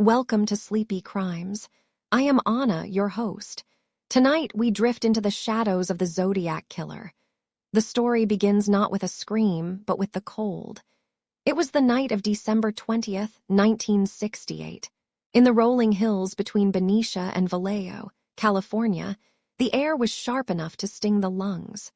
Welcome to Sleepy Crimes. I am Anna, your host. Tonight, we drift into the shadows of the Zodiac Killer. The story begins not with a scream, but with the cold. It was the night of December 20th, 1968. In the rolling hills between Benicia and Vallejo, California, the air was sharp enough to sting the lungs.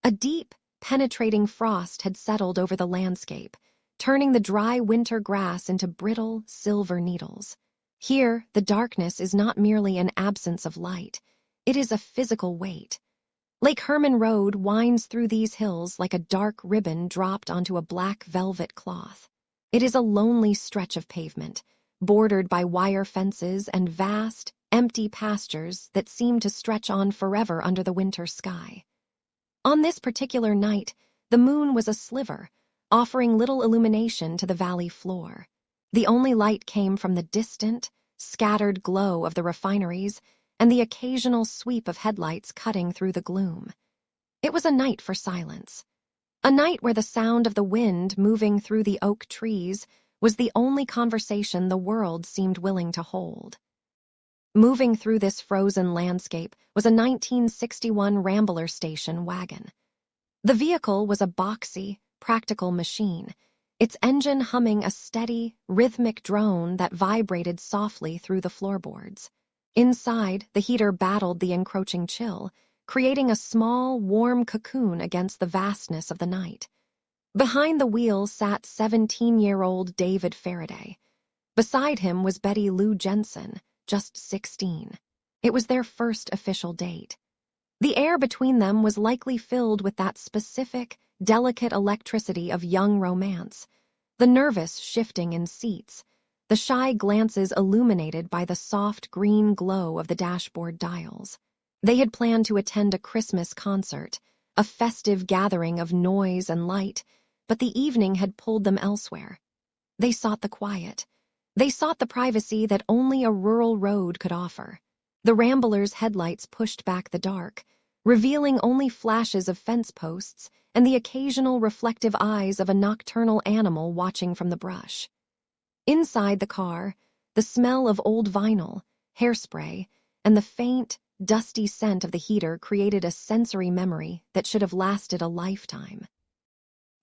A deep, penetrating frost had settled over the landscape, turning the dry winter grass into brittle, silver needles. Here, the darkness is not merely an absence of light. It is a physical weight. Lake Herman Road winds through these hills like a dark ribbon dropped onto a black velvet cloth. It is a lonely stretch of pavement, bordered by wire fences and vast, empty pastures that seem to stretch on forever under the winter sky. On this particular night, the moon was a sliver, offering little illumination to the valley floor. The only light came from the distant, scattered glow of the refineries and the occasional sweep of headlights cutting through the gloom. It was a night for silence. A night where the sound of the wind moving through the oak trees was the only conversation the world seemed willing to hold. Moving through this frozen landscape was a 1961 Rambler station wagon. The vehicle was a boxy, practical machine, its engine humming a steady, rhythmic drone that vibrated softly through the floorboards. Inside, the heater battled the encroaching chill, creating a small, warm cocoon against the vastness of the night. Behind the wheel sat 17-year-old David Faraday. Beside him was Betty Lou Jensen, just 16. It was their first official date. The air between them was likely filled with that specific, delicate electricity of young romance, the nervous shifting in seats, the shy glances illuminated by the soft green glow of the dashboard dials. They had planned to attend a Christmas concert, a festive gathering of noise and light, but the evening had pulled them elsewhere. They sought the quiet. They sought the privacy that only a rural road could offer. The Rambler's headlights pushed back the dark, revealing only flashes of fence posts and the occasional reflective eyes of a nocturnal animal watching from the brush. Inside the car, the smell of old vinyl, hairspray, and the faint, dusty scent of the heater created a sensory memory that should have lasted a lifetime.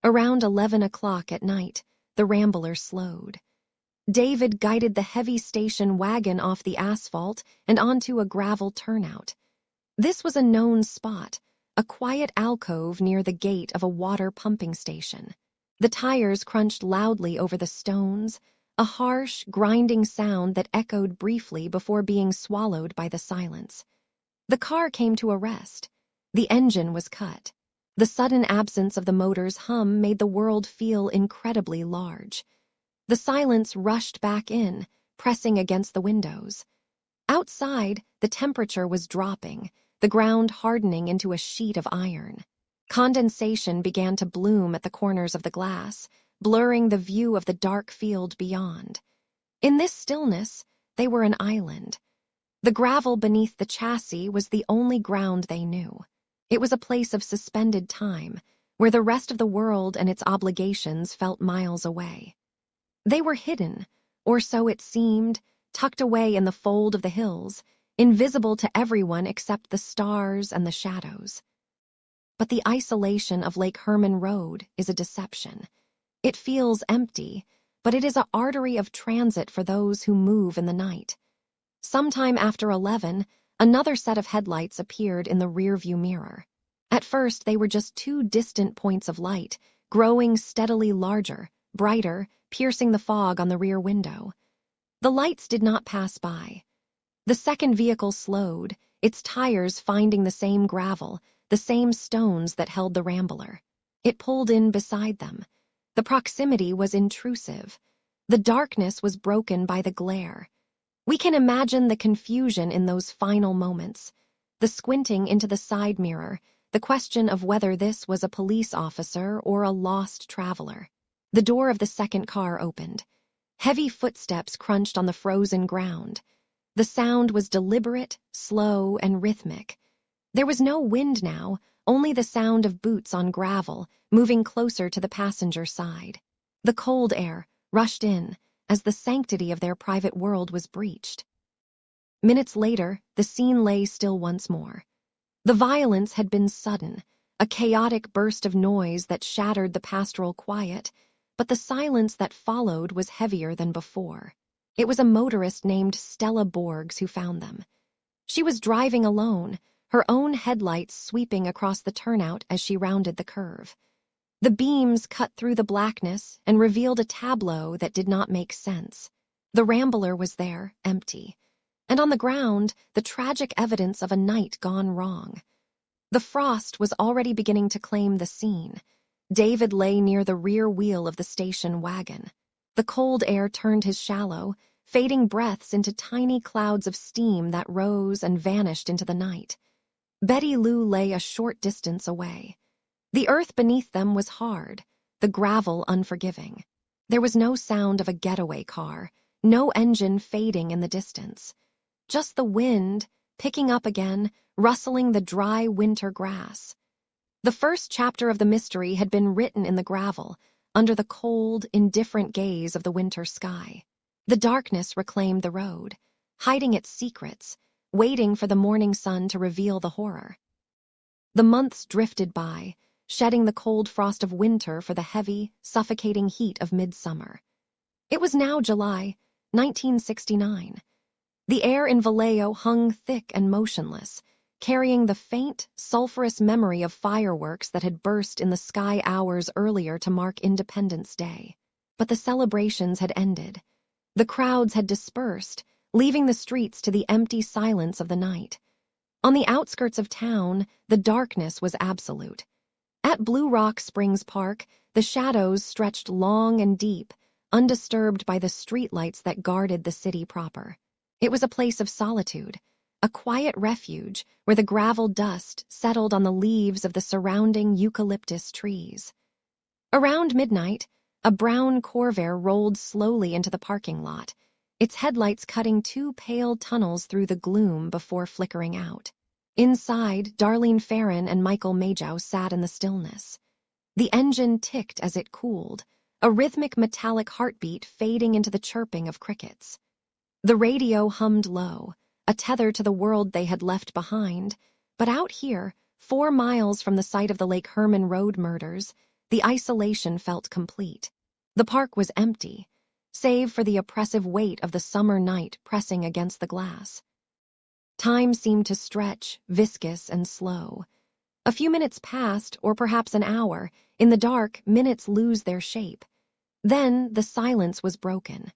Around 11 o'clock at night, the Rambler slowed. David guided the heavy station wagon off the asphalt and onto a gravel turnout. This was a known spot, a quiet alcove near the gate of a water pumping station. The tires crunched loudly over the stones, a harsh, grinding sound that echoed briefly before being swallowed by the silence. The car came to a rest. The engine was cut. The sudden absence of the motor's hum made the world feel incredibly large. The silence rushed back in, pressing against the windows. Outside, the temperature was dropping, the ground hardening into a sheet of iron. Condensation began to bloom at the corners of the glass, blurring the view of the dark field beyond. In this stillness, they were an island. The gravel beneath the chassis was the only ground they knew. It was a place of suspended time, where the rest of the world and its obligations felt miles away. They were hidden, or so it seemed, tucked away in the fold of the hills, invisible to everyone except the stars and the shadows. But the isolation of Lake Herman Road is a deception. It feels empty, but it is an artery of transit for those who move in the night. Sometime after 11, another set of headlights appeared in the rearview mirror. At first, they were just two distant points of light, growing steadily larger, brighter, piercing the fog on the rear window. The lights did not pass by. The second vehicle slowed, its tires finding the same gravel, the same stones that held the Rambler. It pulled in beside them. The proximity was intrusive. The darkness was broken by the glare. We can imagine the confusion in those final moments, the squinting into the side mirror, the question of whether this was a police officer or a lost traveler. The door of the second car opened. Heavy footsteps crunched on the frozen ground. The sound was deliberate, slow, and rhythmic. There was no wind now, only the sound of boots on gravel, moving closer to the passenger side. The cold air rushed in, as the sanctity of their private world was breached. Minutes later, the scene lay still once more. The violence had been sudden, a chaotic burst of noise that shattered the pastoral quiet, but the silence that followed was heavier than before. It was a motorist named Stella Borgs who found them. She was driving alone, her own headlights sweeping across the turnout as she rounded the curve. The beams cut through the blackness and revealed a tableau that did not make sense. The Rambler was there, empty, and on the ground, the tragic evidence of a night gone wrong. The frost was already beginning to claim the scene. David lay near the rear wheel of the station wagon. The cold air turned his shallow, fading breaths into tiny clouds of steam that rose and vanished into the night. Betty Lou lay a short distance away. The earth beneath them was hard, the gravel unforgiving. There was no sound of a getaway car, no engine fading in the distance. Just the wind, picking up again, rustling the dry winter grass. The first chapter of the mystery had been written in the gravel, under the cold, indifferent gaze of the winter sky. The darkness reclaimed the road, hiding its secrets, waiting for the morning sun to reveal the horror. The months drifted by, shedding the cold frost of winter for the heavy, suffocating heat of midsummer. It was now July, 1969. The air in Vallejo hung thick and motionless, carrying the faint, sulphurous memory of fireworks that had burst in the sky hours earlier to mark Independence Day. But the celebrations had ended. The crowds had dispersed, leaving the streets to the empty silence of the night. On the outskirts of town, the darkness was absolute. At Blue Rock Springs Park, the shadows stretched long and deep, undisturbed by the streetlights that guarded the city proper. It was a place of solitude, a quiet refuge where the gravel dust settled on the leaves of the surrounding eucalyptus trees. Around midnight, a brown Corvair rolled slowly into the parking lot, its headlights cutting two pale tunnels through the gloom before flickering out. Inside, Darlene Farron and Michael Majow sat in the stillness. The engine ticked as it cooled, a rhythmic metallic heartbeat fading into the chirping of crickets. The radio hummed low, a tether to the world they had left behind, but out here, 4 miles from the site of the Lake Herman Road murders, the isolation felt complete. The park was empty, save for the oppressive weight of the summer night pressing against the glass. Time seemed to stretch, viscous and slow. A few minutes passed, or perhaps an hour. In the dark, minutes lose their shape. Then the silence was broken.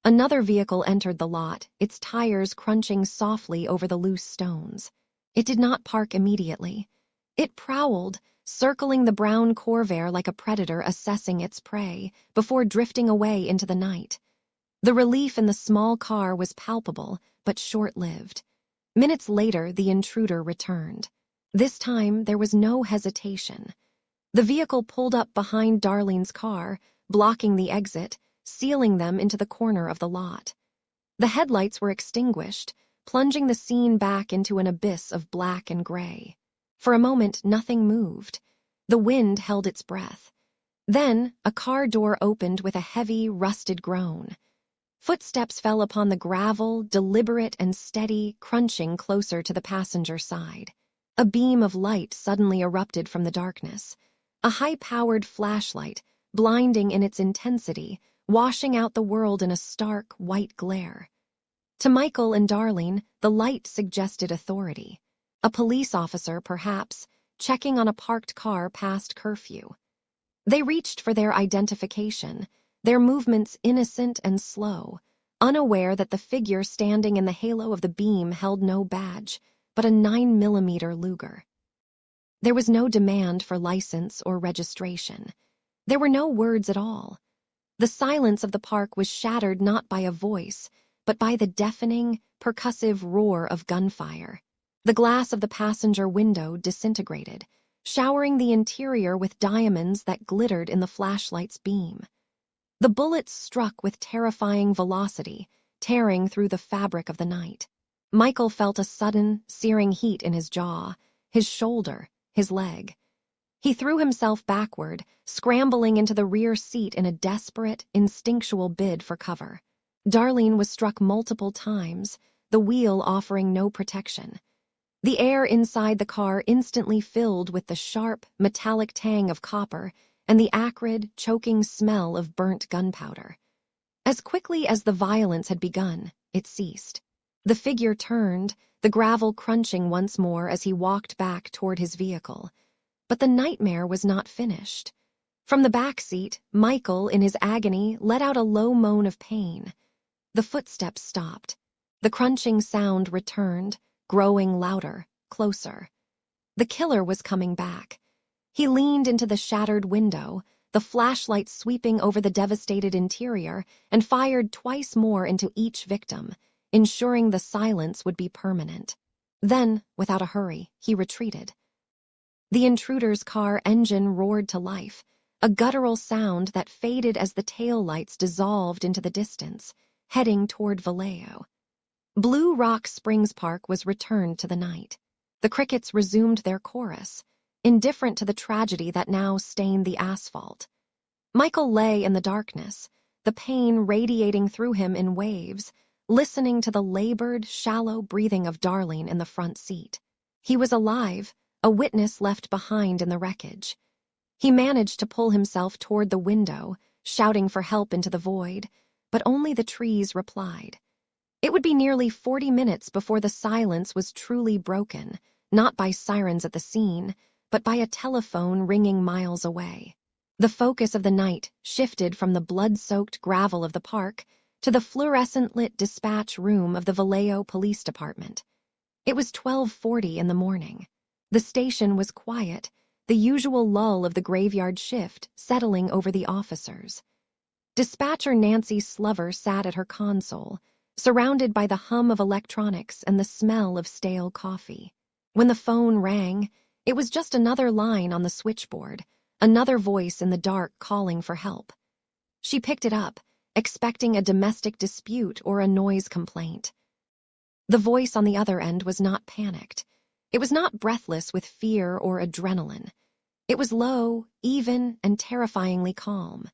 Another vehicle entered the lot, its tires crunching softly over the loose stones. It did not park immediately. It prowled, circling the brown Corvair like a predator assessing its prey, before drifting away into the night. The relief in the small car was palpable, but short-lived. Minutes later, the intruder returned. This time, there was no hesitation. The vehicle pulled up behind Darlene's car, blocking the exit, sealing them into the corner of the lot. The headlights were extinguished, plunging the scene back into an abyss of black and gray. For a moment, nothing moved. The wind held its breath. Then, a car door opened with a heavy, rusted groan. Footsteps fell upon the gravel, deliberate and steady, crunching closer to the passenger side. A beam of light suddenly erupted from the darkness. A high-powered flashlight, blinding in its intensity, washing out the world in a stark, white glare. To Michael and Darlene, the light suggested authority. A police officer, perhaps, checking on a parked car past curfew. They reached for their identification, their movements innocent and slow, unaware that the figure standing in the halo of the beam held no badge, but a 9mm Luger. There was no demand for license or registration. There were no words at all. The silence of the park was shattered not by a voice, but by the deafening, percussive roar of gunfire. The glass of the passenger window disintegrated, showering the interior with diamonds that glittered in the flashlight's beam. The bullets struck with terrifying velocity, tearing through the fabric of the night. Michael felt a sudden, searing heat in his jaw, his shoulder, his leg. He threw himself backward, scrambling into the rear seat in a desperate, instinctual bid for cover. Darlene was struck multiple times, the wheel offering no protection. The air inside the car instantly filled with the sharp, metallic tang of copper and the acrid, choking smell of burnt gunpowder. As quickly as the violence had begun, it ceased. The figure turned, the gravel crunching once more as he walked back toward his vehicle. But the nightmare was not finished. From the back seat, Michael, in his agony, let out a low moan of pain. The footsteps stopped. The crunching sound returned, growing louder, closer. The killer was coming back. He leaned into the shattered window, the flashlight sweeping over the devastated interior, and fired twice more into each victim, ensuring the silence would be permanent. Then, without a hurry, he retreated. The intruder's car engine roared to life, a guttural sound that faded as the taillights dissolved into the distance, heading toward Vallejo. Blue Rock Springs Park was returned to the night. The crickets resumed their chorus, indifferent to the tragedy that now stained the asphalt. Michael lay in the darkness, the pain radiating through him in waves, listening to the labored, shallow breathing of Darlene in the front seat. He was alive, a witness left behind in the wreckage. He managed to pull himself toward the window, shouting for help into the void, but only the trees replied. It would be nearly 40 minutes before the silence was truly broken, not by sirens at the scene, but by a telephone ringing miles away. The focus of the night shifted from the blood-soaked gravel of the park to the fluorescent-lit dispatch room of the Vallejo Police Department. It was 12:40 in the morning. The station was quiet, the usual lull of the graveyard shift settling over the officers. Dispatcher Nancy Slover sat at her console, surrounded by the hum of electronics and the smell of stale coffee. When the phone rang, it was just another line on the switchboard, another voice in the dark calling for help. She picked it up, expecting a domestic dispute or a noise complaint. The voice on the other end was not panicked. It was not breathless with fear or adrenaline. It was low, even, and terrifyingly calm.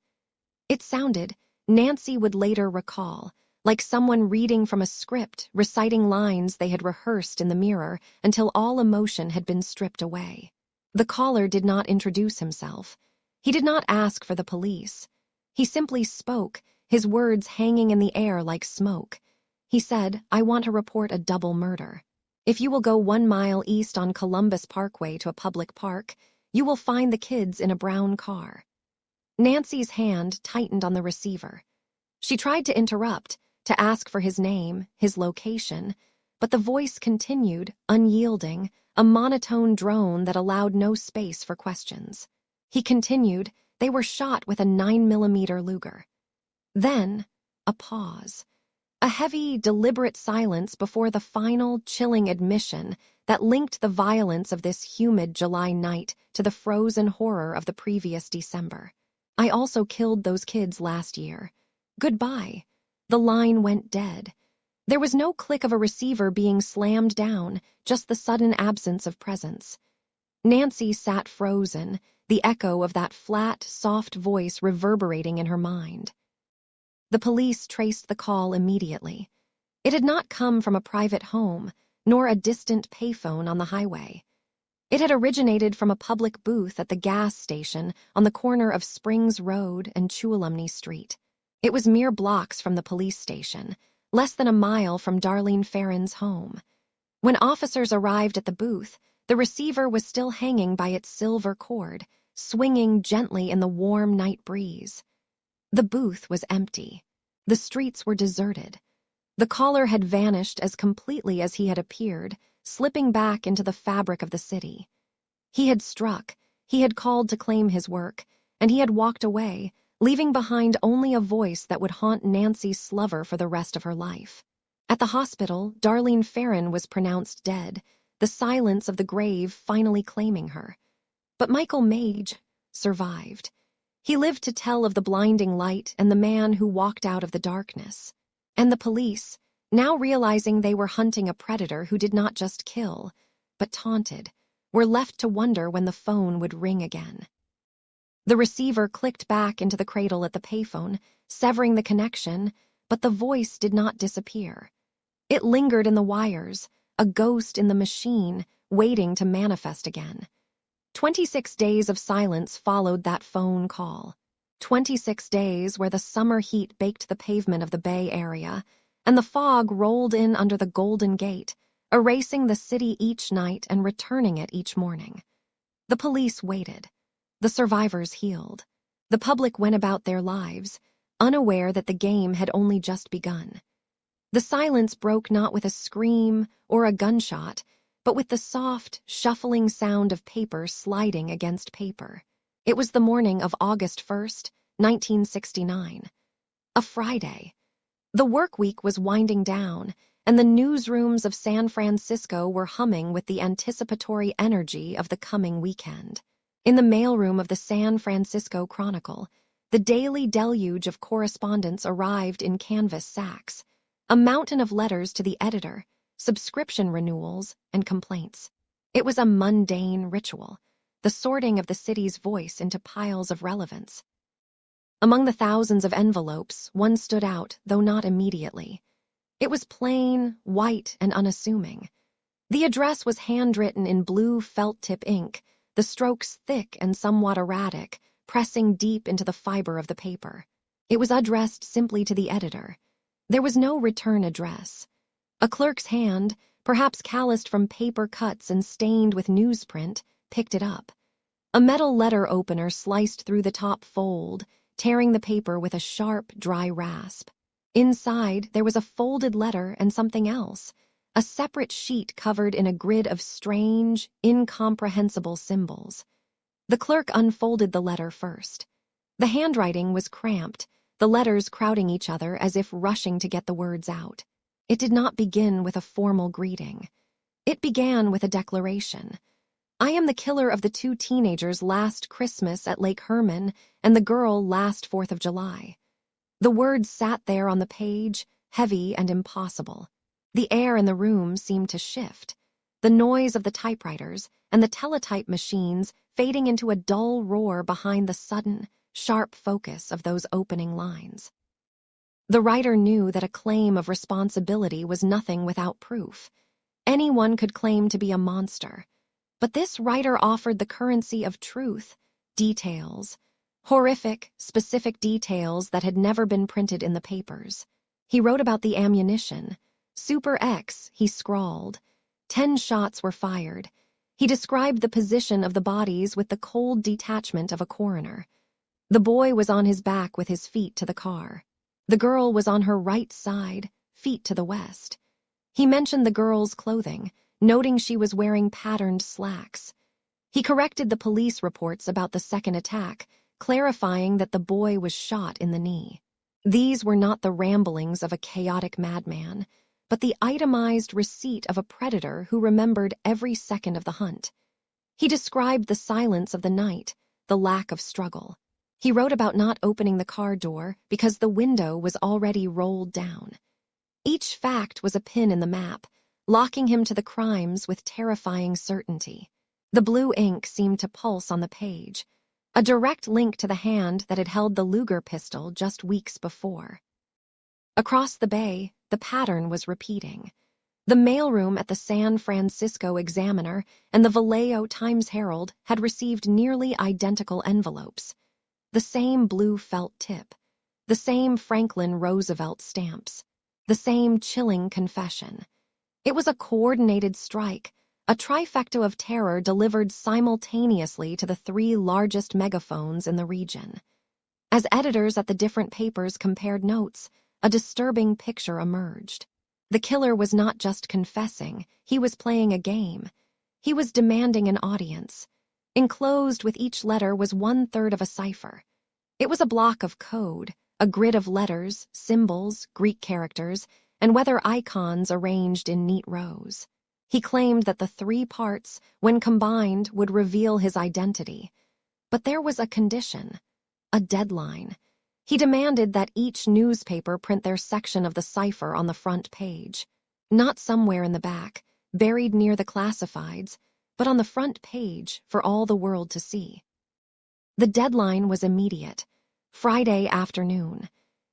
It sounded, Nancy would later recall, like someone reading from a script, reciting lines they had rehearsed in the mirror until all emotion had been stripped away. The caller did not introduce himself. He did not ask for the police. He simply spoke, his words hanging in the air like smoke. He said, "I want to report a double murder. If you will go 1 mile east on Columbus Parkway to a public park, you will find the kids in a brown car." Nancy's hand tightened on the receiver. She tried to interrupt, to ask for his name, his location, but the voice continued, unyielding, a monotone drone that allowed no space for questions. He continued, "They were shot with a 9mm Luger." Then, a pause. A heavy, deliberate silence before the final, chilling admission that linked the violence of this humid July night to the frozen horror of the previous December. "I also killed those kids last year. Goodbye." The line went dead. There was no click of a receiver being slammed down, just the sudden absence of presence. Nancy sat frozen, the echo of that flat, soft voice reverberating in her mind. The police traced the call immediately. It had not come from a private home, nor a distant payphone on the highway. It had originated from a public booth at the gas station on the corner of Springs Road and Tuolumne Street. It was mere blocks from the police station, less than a mile from Darlene Ferrin's home. When officers arrived at the booth, the receiver was still hanging by its silver cord, swinging gently in the warm night breeze. The booth was empty. The streets were deserted. The caller had vanished as completely as he had appeared, slipping back into the fabric of the city. He had struck, he had called to claim his work, and he had walked away, leaving behind only a voice that would haunt Nancy Slover for the rest of her life. At the hospital, Darlene Ferrin was pronounced dead, the silence of the grave finally claiming her. But Michael Mage survived. He lived to tell of the blinding light and the man who walked out of the darkness. And the police, now realizing they were hunting a predator who did not just kill, but taunted, were left to wonder when the phone would ring again. The receiver clicked back into the cradle at the payphone, severing the connection, but the voice did not disappear. It lingered in the wires, a ghost in the machine, waiting to manifest again. 26 days of silence followed that phone call. 26 days where the summer heat baked the pavement of the Bay Area, and the fog rolled in under the Golden Gate, erasing the city each night and returning it each morning. The police waited. The survivors healed. The public went about their lives, unaware that the game had only just begun. The silence broke not with a scream or a gunshot, but with the soft, shuffling sound of paper sliding against paper. It was the morning of August 1st, 1969. A Friday. The work week was winding down, and the newsrooms of San Francisco were humming with the anticipatory energy of the coming weekend. In the mailroom of the San Francisco Chronicle, the daily deluge of correspondence arrived in canvas sacks, a mountain of letters to the editor, subscription renewals, and complaints. It was a mundane ritual, the sorting of the city's voice into piles of relevance. Among the thousands of envelopes, one stood out, though not immediately. It was plain, white, and unassuming. The address was handwritten in blue felt-tip ink, the strokes thick and somewhat erratic, pressing deep into the fiber of the paper. It was addressed simply to the editor. There was no return address. A clerk's hand, perhaps calloused from paper cuts and stained with newsprint, picked it up. A metal letter opener sliced through the top fold, tearing the paper with a sharp, dry rasp. Inside, there was a folded letter and something else, a separate sheet covered in a grid of strange, incomprehensible symbols. The clerk unfolded the letter first. The handwriting was cramped, the letters crowding each other as if rushing to get the words out. It did not begin with a formal greeting. It began with a declaration. I am the killer of the 2 teenagers last Christmas at Lake Herman and the girl last 4th of July. The words sat there on the page, heavy and impossible. The air in the room seemed to shift, the noise of the typewriters and the teletype machines fading into a dull roar behind the sudden, sharp focus of those opening lines. The writer knew that a claim of responsibility was nothing without proof. Anyone could claim to be a monster. But this writer offered the currency of truth, details, horrific, specific details that had never been printed in the papers. He wrote about the ammunition. Super X, he scrawled. 10 shots were fired. He described the position of the bodies with the cold detachment of a coroner. The boy was on his back with his feet to the car. The girl was on her right side, feet to the west. He mentioned the girl's clothing, noting she was wearing patterned slacks. He corrected the police reports about the second attack, clarifying that the boy was shot in the knee. These were not the ramblings of a chaotic madman, but the itemized receipt of a predator who remembered every second of the hunt. He described the silence of the night, the lack of struggle. He wrote about not opening the car door because the window was already rolled down. Each fact was a pin in the map, locking him to the crimes with terrifying certainty. The blue ink seemed to pulse on the page, a direct link to the hand that had held the Luger pistol just weeks before. Across the bay, the pattern was repeating. The mailroom at the San Francisco Examiner and the Vallejo Times-Herald had received nearly identical envelopes. The same blue felt tip, the same Franklin Roosevelt stamps, the same chilling confession. It was a coordinated strike, a trifecta of terror delivered simultaneously to the 3 largest megaphones in the region. As editors at the different papers compared notes, a disturbing picture emerged. The killer was not just confessing, he was playing a game. He was demanding an audience. Enclosed with each letter was 1/3 of a cipher. It was a block of code, a grid of letters, symbols, Greek characters, and weather icons arranged in neat rows. He claimed that the 3 parts, when combined, would reveal his identity. But there was a condition, a deadline. He demanded that each newspaper print their section of the cipher on the front page. Not somewhere in the back, buried near the classifieds, but on the front page for all the world to see. The deadline was immediate, Friday afternoon.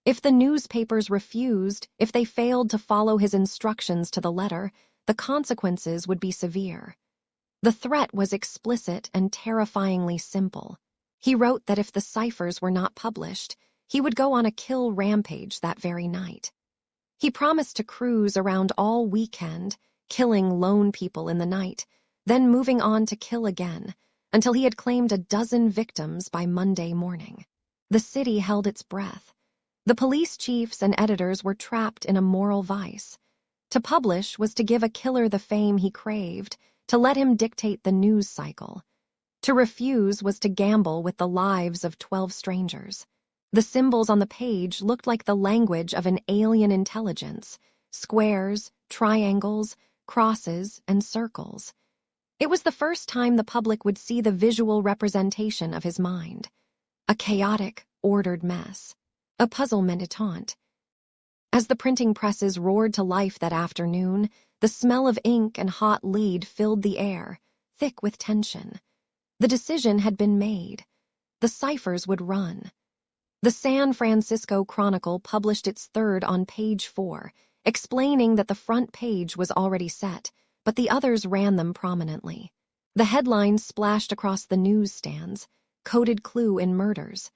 If the newspapers refused, if they failed to follow his instructions to the letter, the consequences would be severe. The threat was explicit and terrifyingly simple. He wrote that if the ciphers were not published, he would go on a kill rampage that very night. He promised to cruise around all weekend, killing lone people in the night, then moving on to kill again, until he had claimed a dozen victims by Monday morning. The city held its breath. The police chiefs and editors were trapped in a moral vice. To publish was to give a killer the fame he craved, to let him dictate the news cycle. To refuse was to gamble with the lives of 12 strangers. The symbols on the page looked like the language of an alien intelligence: squares, triangles, crosses, and circles. It was the first time the public would see the visual representation of his mind. A chaotic, ordered mess. A puzzle militant. As the printing presses roared to life that afternoon, the smell of ink and hot lead filled the air, thick with tension. The decision had been made. The ciphers would run. The San Francisco Chronicle published its third on page 4, explaining that the front page was already set, but the others ran them prominently. The headlines splashed across the newsstands: coded clue in murders.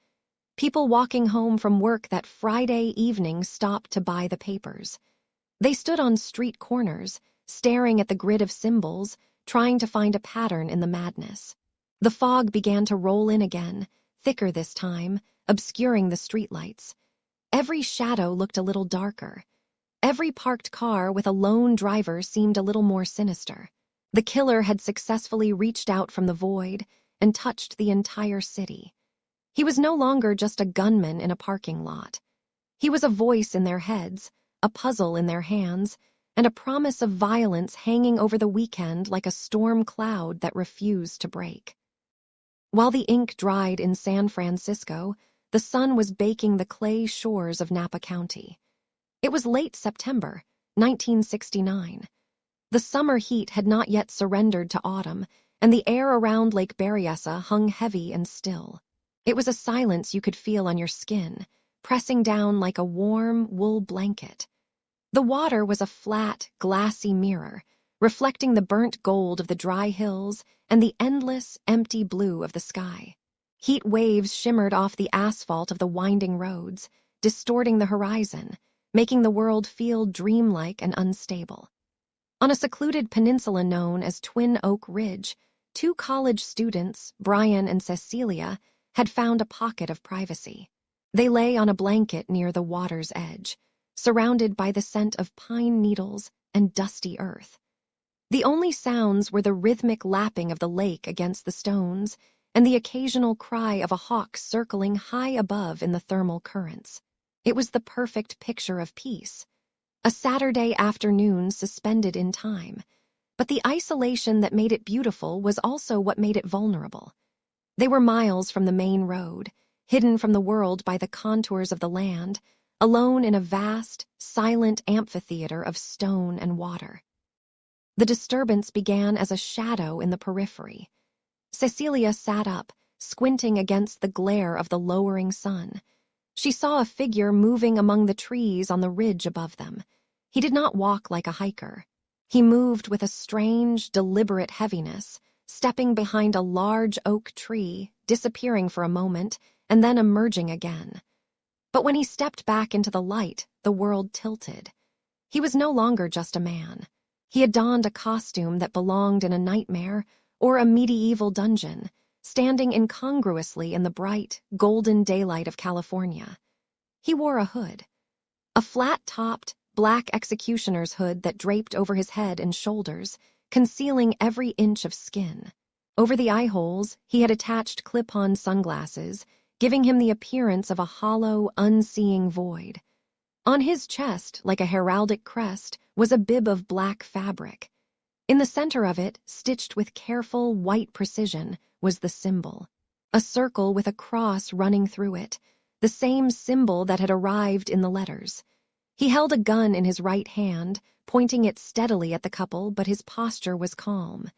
People walking home from work that Friday evening stopped to buy the papers. They stood on street corners, staring at the grid of symbols, trying to find a pattern in the madness. The fog began to roll in again, thicker this time, obscuring the streetlights. Every shadow looked a little darker. Every parked car with a lone driver seemed a little more sinister. The killer had successfully reached out from the void and touched the entire city. He was no longer just a gunman in a parking lot. He was a voice in their heads, a puzzle in their hands, and a promise of violence hanging over the weekend like a storm cloud that refused to break. While the ink dried in San Francisco, the sun was baking the clay shores of Napa County. It was late September, 1969. The summer heat had not yet surrendered to autumn, and the air around Lake Berryessa hung heavy and still. It was a silence you could feel on your skin, pressing down like a warm wool blanket. The water was a flat, glassy mirror, reflecting the burnt gold of the dry hills and the endless, empty blue of the sky. Heat waves shimmered off the asphalt of the winding roads, distorting the horizon, making the world feel dreamlike and unstable. On a secluded peninsula known as Twin Oak Ridge, 2 college students, Brian and Cecilia, had found a pocket of privacy. They lay on a blanket near the water's edge, surrounded by the scent of pine needles and dusty earth. The only sounds were the rhythmic lapping of the lake against the stones and the occasional cry of a hawk circling high above in the thermal currents. It was the perfect picture of peace. A Saturday afternoon suspended in time. But the isolation that made it beautiful was also what made it vulnerable. They were miles from the main road, hidden from the world by the contours of the land, alone in a vast, silent amphitheater of stone and water. The disturbance began as a shadow in the periphery. Cecilia sat up, squinting against the glare of the lowering sun. She saw a figure moving among the trees on the ridge above them. He did not walk like a hiker. He moved with a strange, deliberate heaviness, stepping behind a large oak tree, disappearing for a moment, and then emerging again. But when he stepped back into the light, the world tilted. He was no longer just a man. He had donned a costume that belonged in a nightmare or a medieval dungeon, standing incongruously in the bright, golden daylight of California. He wore a hood. A flat-topped, black executioner's hood that draped over his head and shoulders, concealing every inch of skin. Over the eye holes, he had attached clip-on sunglasses, giving him the appearance of a hollow, unseeing void. On his chest, like a heraldic crest, was a bib of black fabric. In the center of it, stitched with careful, white precision, was the symbol. A circle with a cross running through it, the same symbol that had arrived in the letters. He held a gun in his right hand, pointing it steadily at the couple, but his posture was calm.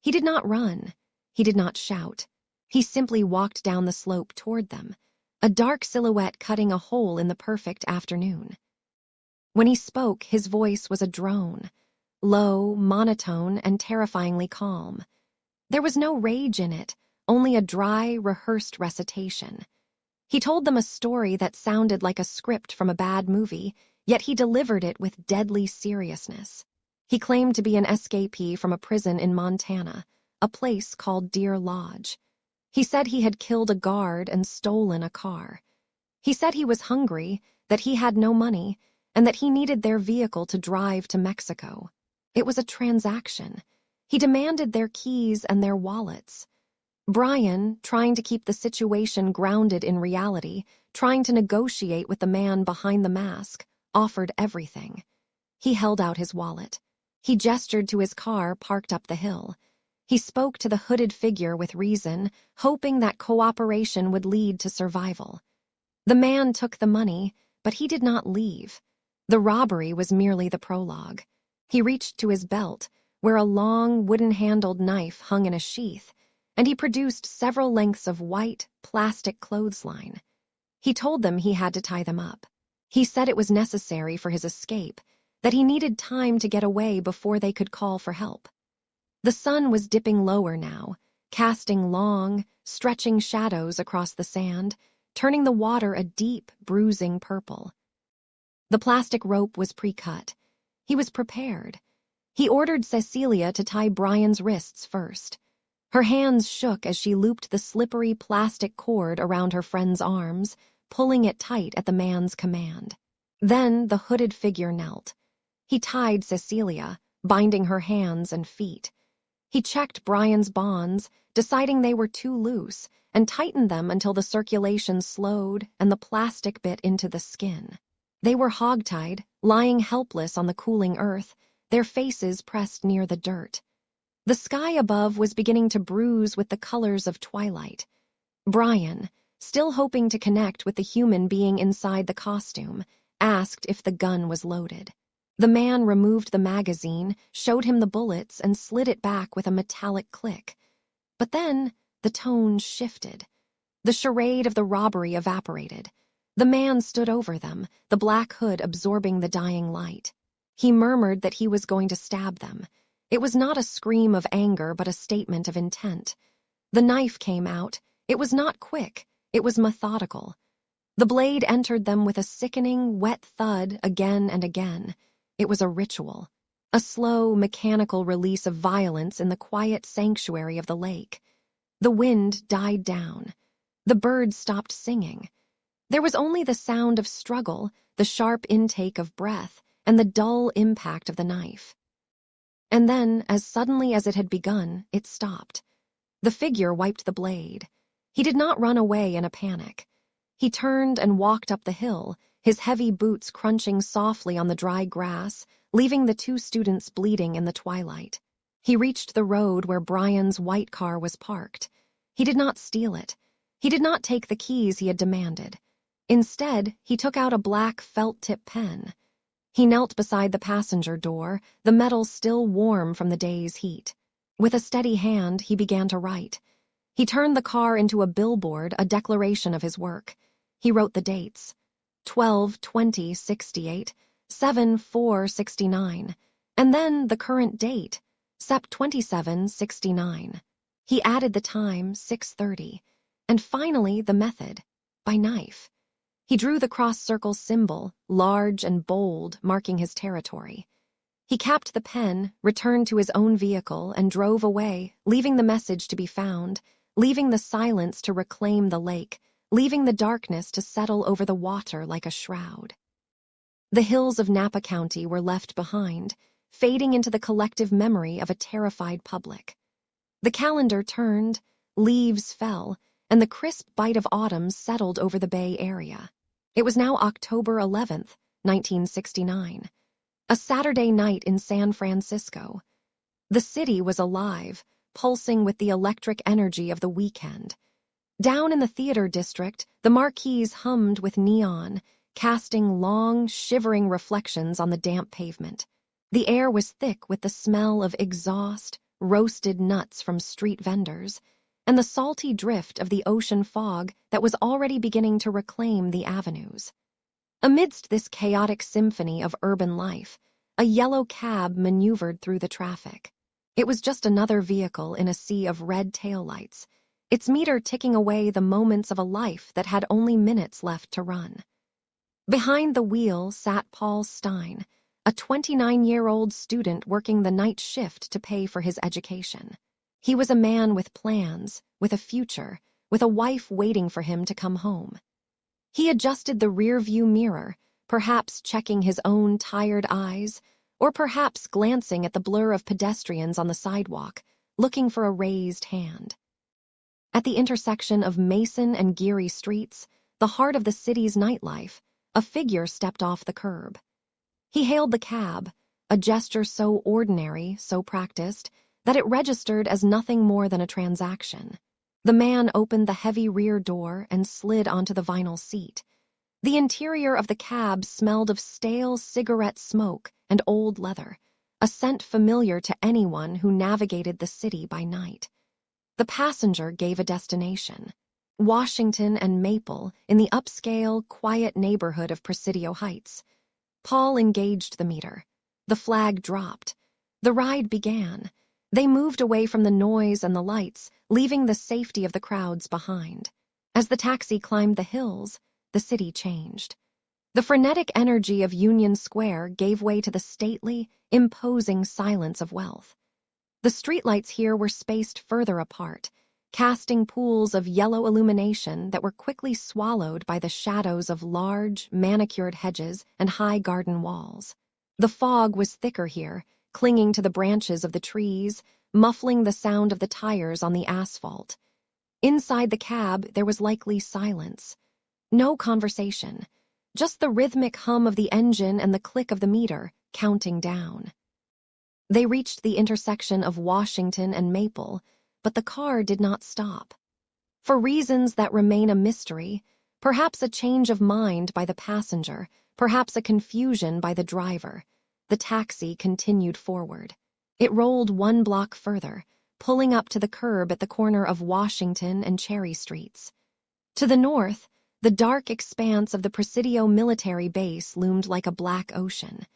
He did not run. He did not shout. He simply walked down the slope toward them, a dark silhouette cutting a hole in the perfect afternoon. When he spoke, his voice was a drone, low, monotone, and terrifyingly calm. There was no rage in it, only a dry, rehearsed recitation. He told them a story that sounded like a script from a bad movie, yet he delivered it with deadly seriousness. He claimed to be an escapee from a prison in Montana, a place called Deer Lodge. He said he had killed a guard and stolen a car. He said he was hungry, that he had no money, and that he needed their vehicle to drive to Mexico. It was a transaction. He demanded their keys and their wallets. Brian, trying to keep the situation grounded in reality, trying to negotiate with the man behind the mask, offered everything. He held out his wallet. He gestured to his car parked up the hill. He spoke to the hooded figure with reason, hoping that cooperation would lead to survival. The man took the money, but he did not leave. The robbery was merely the prologue. He reached to his belt, where a long, wooden-handled knife hung in a sheath, and he produced several lengths of white, plastic clothesline. He told them he had to tie them up. He said it was necessary for his escape, that he needed time to get away before they could call for help. The sun was dipping lower now, casting long, stretching shadows across the sand, turning the water a deep, bruising purple. The plastic rope was pre-cut. He was prepared. He ordered Cecilia to tie Brian's wrists first. Her hands shook as she looped the slippery plastic cord around her friend's arms, pulling it tight at the man's command. Then the hooded figure knelt. He tied Cecilia, binding her hands and feet. He checked Brian's bonds, deciding they were too loose, and tightened them until the circulation slowed and the plastic bit into the skin. They were hogtied, lying helpless on the cooling earth, their faces pressed near the dirt. The sky above was beginning to bruise with the colors of twilight. Brian, still hoping to connect with the human being inside the costume, asked if the gun was loaded. The man removed the magazine, showed him the bullets, and slid it back with a metallic click. But then the tone shifted. The charade of the robbery evaporated. The man stood over them, the black hood absorbing the dying light. He murmured that he was going to stab them. It was not a scream of anger, but a statement of intent. The knife came out. It was not quick. It was methodical. The blade entered them with a sickening, wet thud again and again. It was a ritual, a slow, mechanical release of violence in the quiet sanctuary of the lake. The wind died down. The birds stopped singing. There was only the sound of struggle, the sharp intake of breath, and the dull impact of the knife. And then, as suddenly as it had begun, it stopped. The figure wiped the blade. He did not run away in a panic. He turned and walked up the hill, his heavy boots crunching softly on the dry grass, leaving the two students bleeding in the twilight. He reached the road where Brian's white car was parked. He did not steal it. He did not take the keys he had demanded. Instead, he took out a black felt-tip pen. He knelt beside the passenger door, the metal still warm from the day's heat. With a steady hand, he began to write. He turned the car into a billboard, a declaration of his work. He wrote the dates. 12/20/68, 7/4/69, and then the current date, Sep 27/69. He added the time, 6:30, and finally the method, by knife. He drew the cross-circle symbol, large and bold, marking his territory. He capped the pen, returned to his own vehicle, and drove away, leaving the message to be found, leaving the silence to reclaim the lake, leaving the darkness to settle over the water like a shroud. The hills of Napa County were left behind, fading into the collective memory of a terrified public. The calendar turned, leaves fell, and the crisp bite of autumn settled over the Bay Area. It was now October 11th, 1969, a Saturday night in San Francisco. The city was alive, pulsing with the electric energy of the weekend. Down in the theater district, the marquees hummed with neon, casting long, shivering reflections on the damp pavement. The air was thick with the smell of exhaust, roasted nuts from street vendors, and the salty drift of the ocean fog that was already beginning to reclaim the avenues. Amidst this chaotic symphony of urban life, a yellow cab maneuvered through the traffic. It was just another vehicle in a sea of red taillights, its meter ticking away the moments of a life that had only minutes left to run. Behind the wheel sat Paul Stein, a 29-year-old student working the night shift to pay for his education. He was a man with plans, with a future, with a wife waiting for him to come home. He adjusted the rear-view mirror, perhaps checking his own tired eyes, or perhaps glancing at the blur of pedestrians on the sidewalk, looking for a raised hand. At the intersection of Mason and Geary streets, the heart of the city's nightlife, a figure stepped off the curb. He hailed the cab, a gesture so ordinary, so practiced, that it registered as nothing more than a transaction. The man opened the heavy rear door and slid onto the vinyl seat. The interior of the cab smelled of stale cigarette smoke and old leather, a scent familiar to anyone who navigated the city by night. The passenger gave a destination: Washington and Maple in the upscale, quiet neighborhood of Presidio Heights. Paul engaged the meter. The flag dropped. The ride began. They moved away from the noise and the lights, leaving the safety of the crowds behind. As the taxi climbed the hills, the city changed. The frenetic energy of Union Square gave way to the stately, imposing silence of wealth. The streetlights here were spaced further apart, casting pools of yellow illumination that were quickly swallowed by the shadows of large, manicured hedges and high garden walls. The fog was thicker here, clinging to the branches of the trees, muffling the sound of the tires on the asphalt. Inside the cab, there was likely silence. No conversation, just the rhythmic hum of the engine and the click of the meter, counting down. They reached the intersection of Washington and Maple, but the car did not stop. For reasons that remain a mystery, perhaps a change of mind by the passenger, perhaps a confusion by the driver, the taxi continued forward. It rolled 1 block further, pulling up to the curb at the corner of Washington and Cherry Streets. To the north, the dark expanse of the Presidio military base loomed like a black ocean.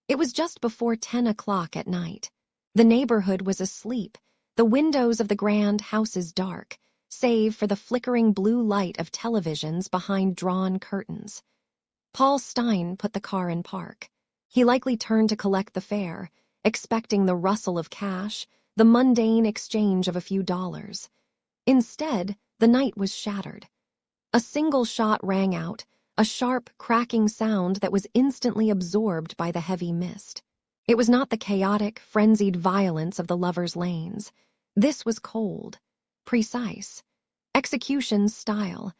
It was just before 10 o'clock at night. The neighborhood was asleep, the windows of the grand houses dark, save for the flickering blue light of televisions behind drawn curtains. Paul Stein put the car in park. He likely turned to collect the fare, expecting the rustle of cash, the mundane exchange of a few dollars. Instead, the night was shattered. A single shot rang out, a sharp, cracking sound that was instantly absorbed by the heavy mist. It was not the chaotic, frenzied violence of the lovers' lanes. This was cold, precise. Execution style.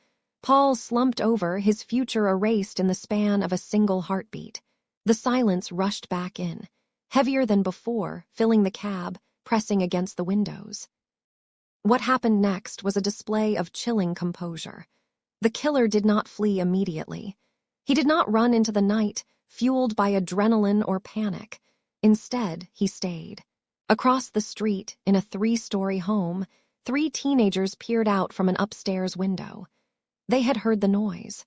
Paul slumped over, his future erased in the span of a single heartbeat. The silence rushed back in, heavier than before, filling the cab, pressing against the windows. What happened next was a display of chilling composure. The killer did not flee immediately. He did not run into the night, fueled by adrenaline or panic. Instead, he stayed. Across the street, in a 3-story home, 3 teenagers peered out from an upstairs window. They had heard the noise.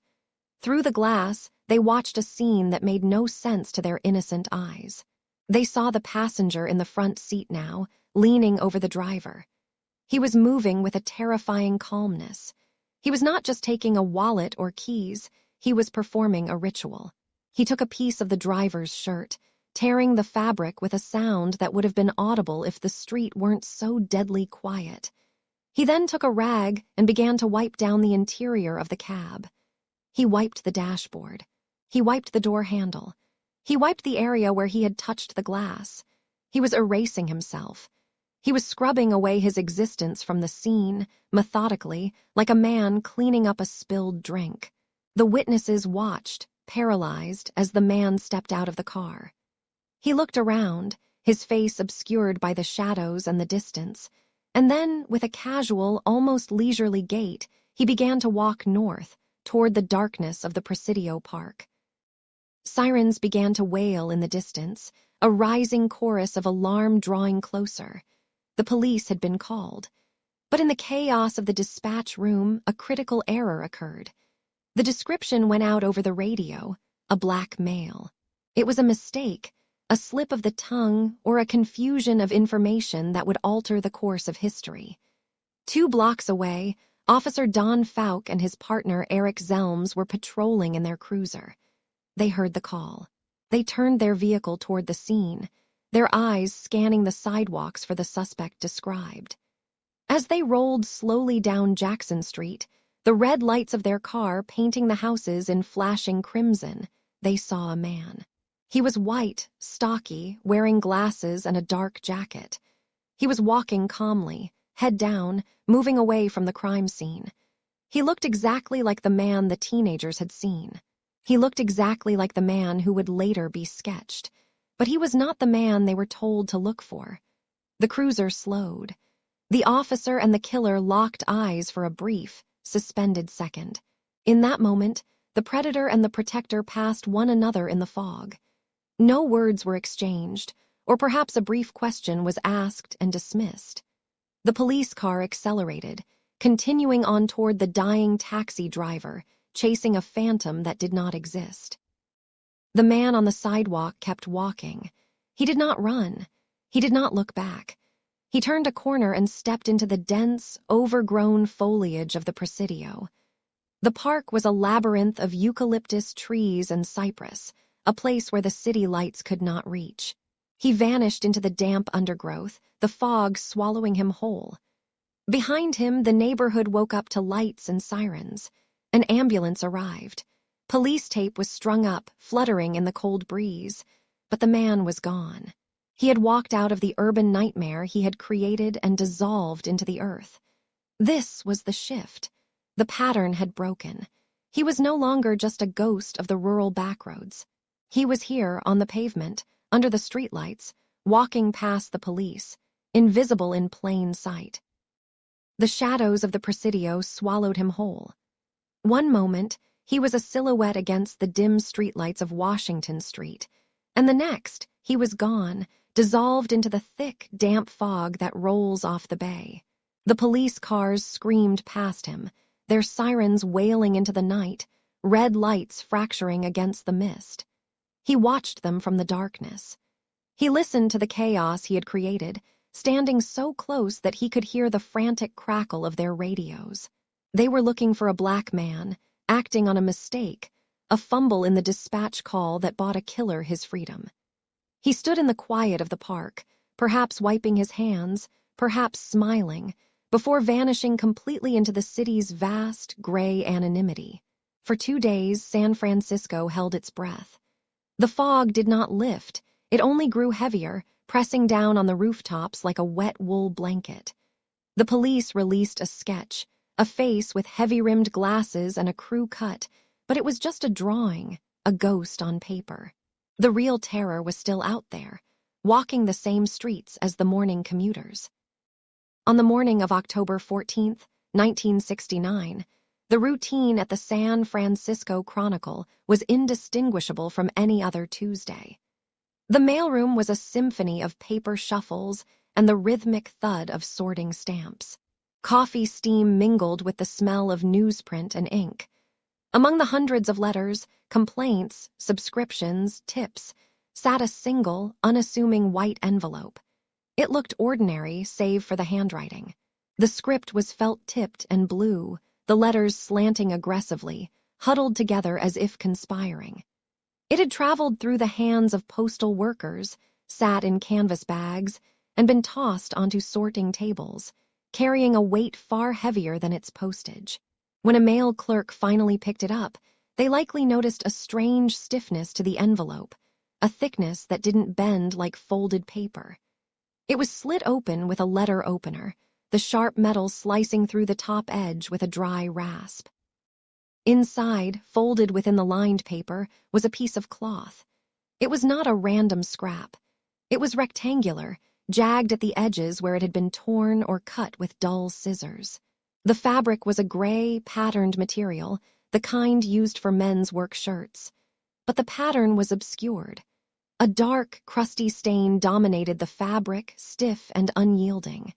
Through the glass, they watched a scene that made no sense to their innocent eyes. They saw the passenger in the front seat now, leaning over the driver. He was moving with a terrifying calmness. He was not just taking a wallet or keys, he was performing a ritual. He took a piece of the driver's shirt, tearing the fabric with a sound that would have been audible if the street weren't so deadly quiet. He then took a rag and began to wipe down the interior of the cab. He wiped the dashboard. He wiped the door handle. He wiped the area where he had touched the glass. He was erasing himself. He was scrubbing away his existence from the scene, methodically, like a man cleaning up a spilled drink. The witnesses watched, paralyzed, as the man stepped out of the car. He looked around, his face obscured by the shadows and the distance, and then, with a casual, almost leisurely gait, he began to walk north, toward the darkness of the Presidio Park. Sirens began to wail in the distance, a rising chorus of alarm drawing closer. The police had been called. But in the chaos of the dispatch room, a critical error occurred. The description went out over the radio, a black male. It was a mistake, a slip of the tongue, or a confusion of information that would alter the course of history. 2 blocks away, Officer Don Fouke and his partner Eric Zelms were patrolling in their cruiser. They heard the call. They turned their vehicle toward the scene, their eyes scanning the sidewalks for the suspect described. As they rolled slowly down Jackson Street, the red lights of their car painting the houses in flashing crimson, they saw a man. He was white, stocky, wearing glasses and a dark jacket. He was walking calmly, head down, moving away from the crime scene. He looked exactly like the man the teenagers had seen. He looked exactly like the man who would later be sketched. But he was not the man they were told to look for. The cruiser slowed. The officer and the killer locked eyes for a brief, suspended second. In that moment, the predator and the protector passed one another in the fog. No words were exchanged, or perhaps a brief question was asked and dismissed. The police car accelerated, continuing on toward the dying taxi driver, chasing a phantom that did not exist. The man on the sidewalk kept walking. He did not run. He did not look back. He turned a corner and stepped into the dense, overgrown foliage of the Presidio. The park was a labyrinth of eucalyptus trees and cypress, a place where the city lights could not reach. He vanished into the damp undergrowth, the fog swallowing him whole. Behind him, the neighborhood woke up to lights and sirens. An ambulance arrived. Police tape was strung up, fluttering in the cold breeze, but the man was gone. He had walked out of the urban nightmare he had created and dissolved into the earth. This was the shift. The pattern had broken. He was no longer just a ghost of the rural backroads. He was here on the pavement, under the streetlights, walking past the police, invisible in plain sight. The shadows of the Presidio swallowed him whole. One moment, he was a silhouette against the dim streetlights of Washington Street, and the next, he was gone, dissolved into the thick, damp fog that rolls off the bay. The police cars screamed past him, their sirens wailing into the night, red lights fracturing against the mist. He watched them from the darkness. He listened to the chaos he had created, standing so close that he could hear the frantic crackle of their radios. They were looking for a black man, acting on a mistake, a fumble in the dispatch call that bought a killer his freedom. He stood in the quiet of the park, perhaps wiping his hands, perhaps smiling, before vanishing completely into the city's vast, gray anonymity. For 2 days, San Francisco held its breath. The fog did not lift, it only grew heavier, pressing down on the rooftops like a wet wool blanket. The police released a sketch, a face with heavy-rimmed glasses and a crew cut, but it was just a drawing, a ghost on paper. The real terror was still out there, walking the same streets as the morning commuters. On the morning of October 14, 1969, the routine at the San Francisco Chronicle was indistinguishable from any other Tuesday. The mailroom was a symphony of paper shuffles and the rhythmic thud of sorting stamps. Coffee steam mingled with the smell of newsprint and ink. Among the hundreds of letters, complaints, subscriptions, tips, sat a single, unassuming white envelope. It looked ordinary, save for the handwriting. The script was felt-tipped and blue, the letters slanting aggressively, huddled together as if conspiring. It had traveled through the hands of postal workers, sat in canvas bags, and been tossed onto sorting tables, carrying a weight far heavier than its postage. When a mail clerk finally picked it up, they likely noticed a strange stiffness to the envelope, a thickness that didn't bend like folded paper. It was slit open with a letter opener, the sharp metal slicing through the top edge with a dry rasp. Inside, folded within the lined paper, was a piece of cloth. It was not a random scrap. It was rectangular, jagged at the edges where it had been torn or cut with dull scissors. The fabric was a gray, patterned material, the kind used for men's work shirts. But the pattern was obscured. A dark, crusty stain dominated the fabric, stiff and unyielding.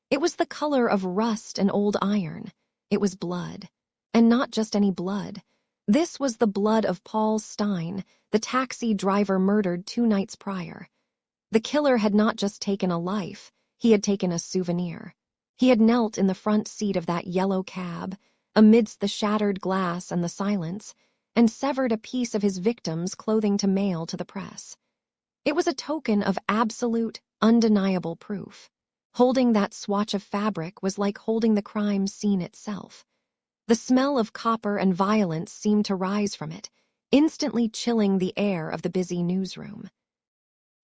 It was the color of rust and old iron. It was blood. And not just any blood. This was the blood of Paul Stein, the taxi driver murdered 2 nights prior. The killer had not just taken a life, he had taken a souvenir. He had knelt in the front seat of that yellow cab, amidst the shattered glass and the silence, and severed a piece of his victim's clothing to mail to the press. It was a token of absolute, undeniable proof. Holding that swatch of fabric was like holding the crime scene itself. The smell of copper and violence seemed to rise from it, instantly chilling the air of the busy newsroom.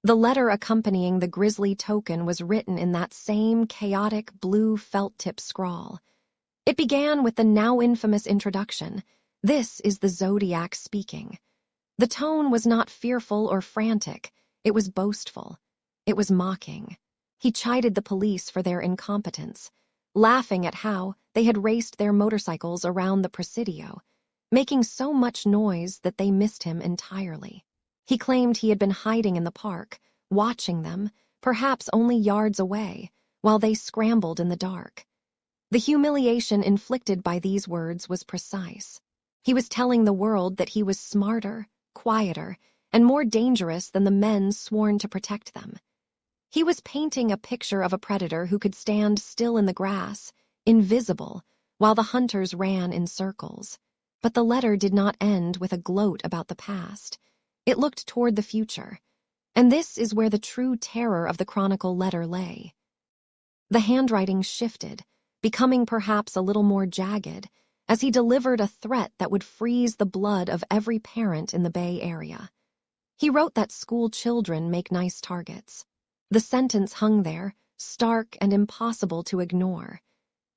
The letter accompanying the grisly token was written in that same chaotic blue felt-tip scrawl. It began with the now infamous introduction, "This is the Zodiac speaking." The tone was not fearful or frantic, it was boastful. It was mocking. He chided the police for their incompetence, laughing at how they had raced their motorcycles around the Presidio, making so much noise that they missed him entirely. He claimed he had been hiding in the park, watching them, perhaps only yards away, while they scrambled in the dark. The humiliation inflicted by these words was precise. He was telling the world that he was smarter, quieter, and more dangerous than the men sworn to protect them. He was painting a picture of a predator who could stand still in the grass, invisible, while the hunters ran in circles. But the letter did not end with a gloat about the past. It looked toward the future. And this is where the true terror of the Chronicle letter lay. The handwriting shifted, becoming perhaps a little more jagged, as he delivered a threat that would freeze the blood of every parent in the Bay Area. He wrote that school children make nice targets. The sentence hung there, stark and impossible to ignore.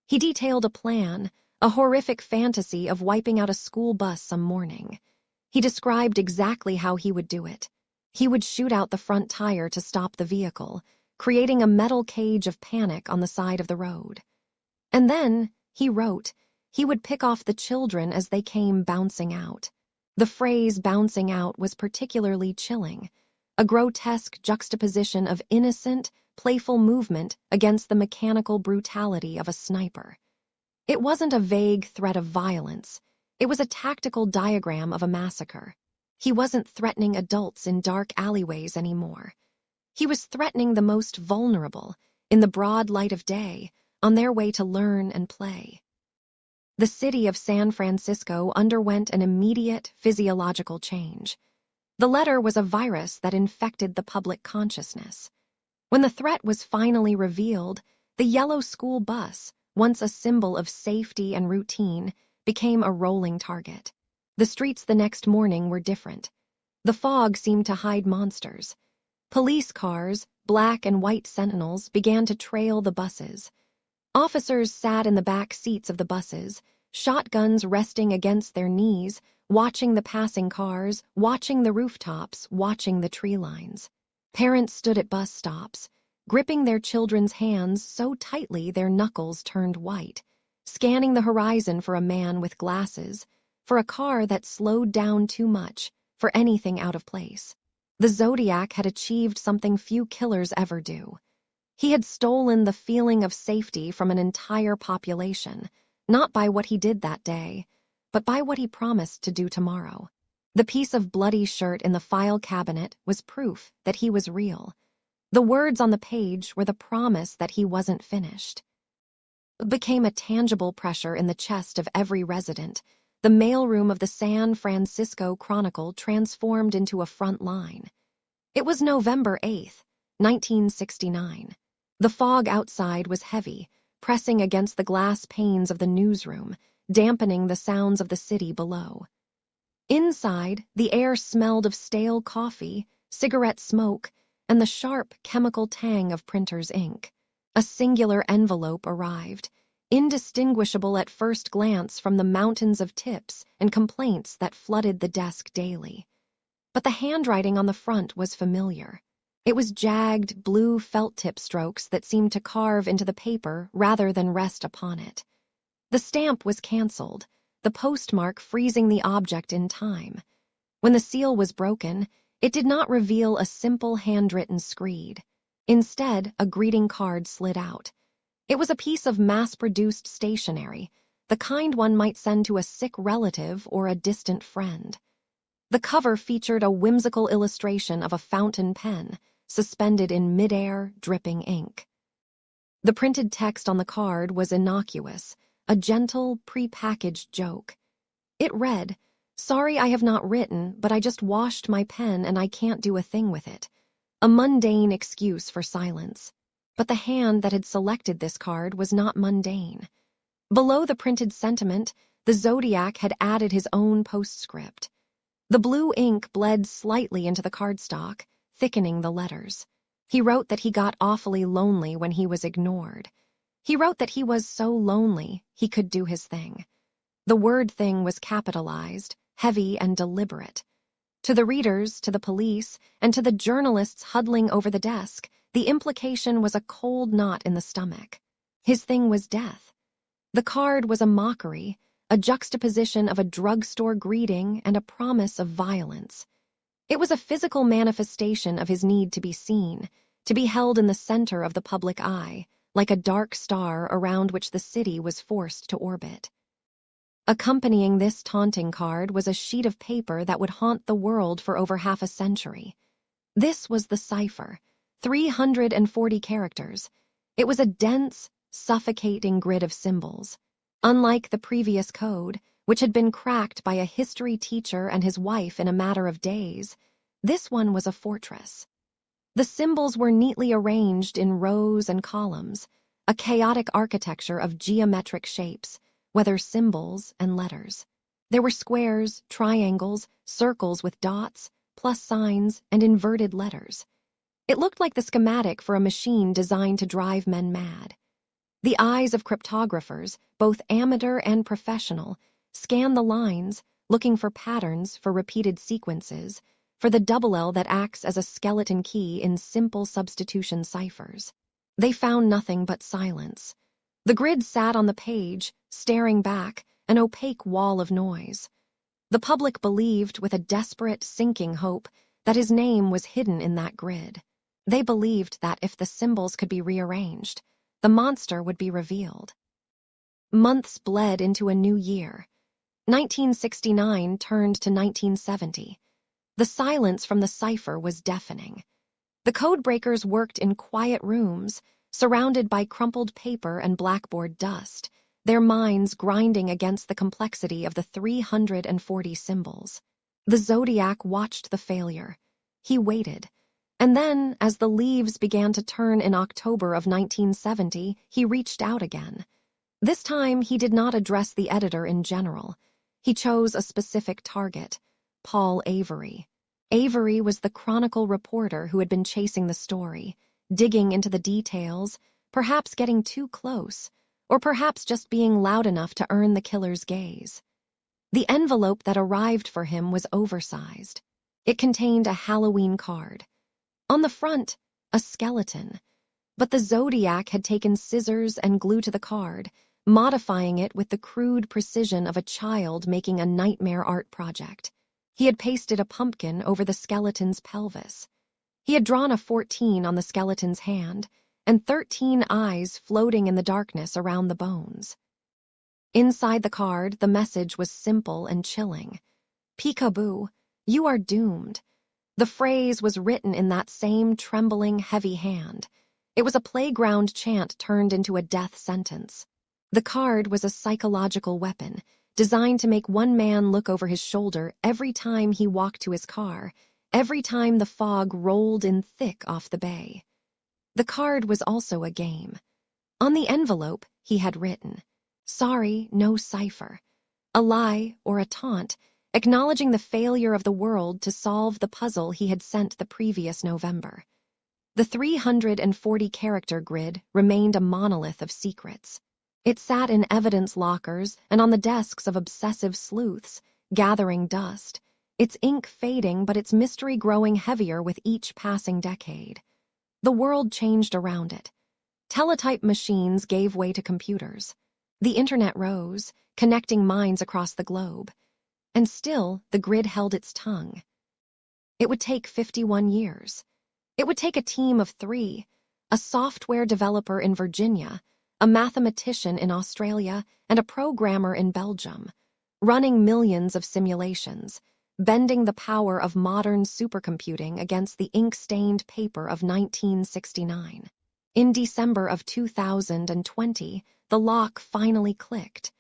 He detailed a plan, a horrific fantasy of wiping out a school bus some morning. He described exactly how he would do it. He would shoot out the front tire to stop the vehicle, creating a metal cage of panic on the side of the road. And then, he wrote, he would pick off the children as they came bouncing out. The phrase bouncing out was particularly chilling, a grotesque juxtaposition of innocent, playful movement against the mechanical brutality of a sniper. It wasn't a vague threat of violence. It was a tactical diagram of a massacre. He wasn't threatening adults in dark alleyways anymore. He was threatening the most vulnerable, in the broad light of day, on their way to learn and play. The city of San Francisco underwent an immediate physiological change. The letter was a virus that infected the public consciousness. When the threat was finally revealed, the yellow school bus, once a symbol of safety and routine, became a rolling target. The streets the next morning were different. The fog seemed to hide monsters. Police cars, black and white sentinels, began to trail the buses. Officers sat in the back seats of the buses, shotguns resting against their knees, watching the passing cars, watching the rooftops, watching the tree lines. Parents stood at bus stops, gripping their children's hands so tightly their knuckles turned white, scanning the horizon for a man with glasses, for a car that slowed down too much, for anything out of place. The Zodiac had achieved something few killers ever do. He had stolen the feeling of safety from an entire population, not by what he did that day, but by what he promised to do tomorrow. The piece of bloody shirt in the file cabinet was proof that he was real. The words on the page were the promise that he wasn't finished. It became a tangible pressure in the chest of every resident. The mailroom of the San Francisco Chronicle transformed into a front line. It was November 8th, 1969. The fog outside was heavy, pressing against the glass panes of the newsroom, dampening the sounds of the city below. Inside, the air smelled of stale coffee, cigarette smoke, and the sharp chemical tang of printer's ink. A singular envelope arrived, indistinguishable at first glance from the mountains of tips and complaints that flooded the desk daily. But the handwriting on the front was familiar. It was jagged, blue felt-tip strokes that seemed to carve into the paper rather than rest upon it. The stamp was canceled, the postmark freezing the object in time. When the seal was broken, It did not reveal a simple handwritten screed. Instead, a greeting card slid out. It was a piece of mass-produced stationery, the kind one might send to a sick relative or a distant friend. The cover featured a whimsical illustration of a fountain pen, suspended in midair, dripping ink. The printed text on the card was innocuous, a gentle, pre-packaged joke. It read, "Sorry I have not written, but I just washed my pen and I can't do a thing with it." A mundane excuse for silence. But the hand that had selected this card was not mundane. Below the printed sentiment, the Zodiac had added his own postscript. The blue ink bled slightly into the cardstock, thickening the letters. He wrote that he got awfully lonely when he was ignored. He wrote that he was so lonely he could do his thing. The word thing was capitalized, heavy and deliberate. To the readers, to the police, and to the journalists huddling over the desk, the implication was a cold knot in the stomach. His thing was death. The card was a mockery, a juxtaposition of a drugstore greeting and a promise of violence. It was a physical manifestation of his need to be seen, to be held in the center of the public eye, like a dark star around which the city was forced to orbit. Accompanying this taunting card was a sheet of paper that would haunt the world for over half a century. This was the cipher, 340 characters. It was a dense, suffocating grid of symbols. Unlike the previous code, which had been cracked by a history teacher and his wife in a matter of days, this one was a fortress. The symbols were neatly arranged in rows and columns, a chaotic architecture of geometric shapes, whether symbols and letters. There were squares, triangles, circles with dots, plus signs, and inverted letters. It looked like the schematic for a machine designed to drive men mad. The eyes of cryptographers, both amateur and professional, scan the lines, looking for patterns, for repeated sequences, for the double L that acts as a skeleton key in simple substitution ciphers. They found nothing but silence. The grid sat on the page, staring back, an opaque wall of noise. The public believed, with a desperate, sinking hope, that his name was hidden in that grid. They believed that if the symbols could be rearranged, the monster would be revealed. Months bled into a new year. 1969 turned to 1970. The silence from the cipher was deafening. The codebreakers worked in quiet rooms, surrounded by crumpled paper and blackboard dust, their minds grinding against the complexity of the 340 symbols. The Zodiac watched the failure. He waited. And then, as the leaves began to turn in October of 1970, he reached out again. This time, he did not address the editor in general. He chose a specific target, Paul Avery. Avery was the Chronicle reporter who had been chasing the story, digging into the details, perhaps getting too close, or perhaps just being loud enough to earn the killer's gaze. The envelope that arrived for him was oversized. It contained a Halloween card. On the front, a skeleton. But the Zodiac had taken scissors and glue to the card, modifying it with the crude precision of a child making a nightmare art project. He had pasted a pumpkin over the skeleton's pelvis. He had drawn a 14 on the skeleton's hand, and 13 eyes floating in the darkness around the bones. Inside the card, the message was simple and chilling. "Peekaboo, you are doomed." The phrase was written in that same trembling, heavy hand. It was a playground chant turned into a death sentence. The card was a psychological weapon, designed to make one man look over his shoulder every time he walked to his car, every time the fog rolled in thick off the bay. The card was also a game. On the envelope, he had written, "Sorry, no cipher," a lie or a taunt, acknowledging the failure of the world to solve the puzzle he had sent the previous November. The 340-character grid remained a monolith of secrets. It sat in evidence lockers and on the desks of obsessive sleuths, gathering dust, its ink fading but its mystery growing heavier with each passing decade. The world changed around it. Teletype machines gave way to computers. The internet rose, connecting minds across the globe. And still, the grid held its tongue. It would take 51 years. It would take a team of 3, a software developer in Virginia, a mathematician in Australia, and a programmer in Belgium, running millions of simulations, bending the power of modern supercomputing against the ink-stained paper of 1969. In December of 2020, the lock finally clicked.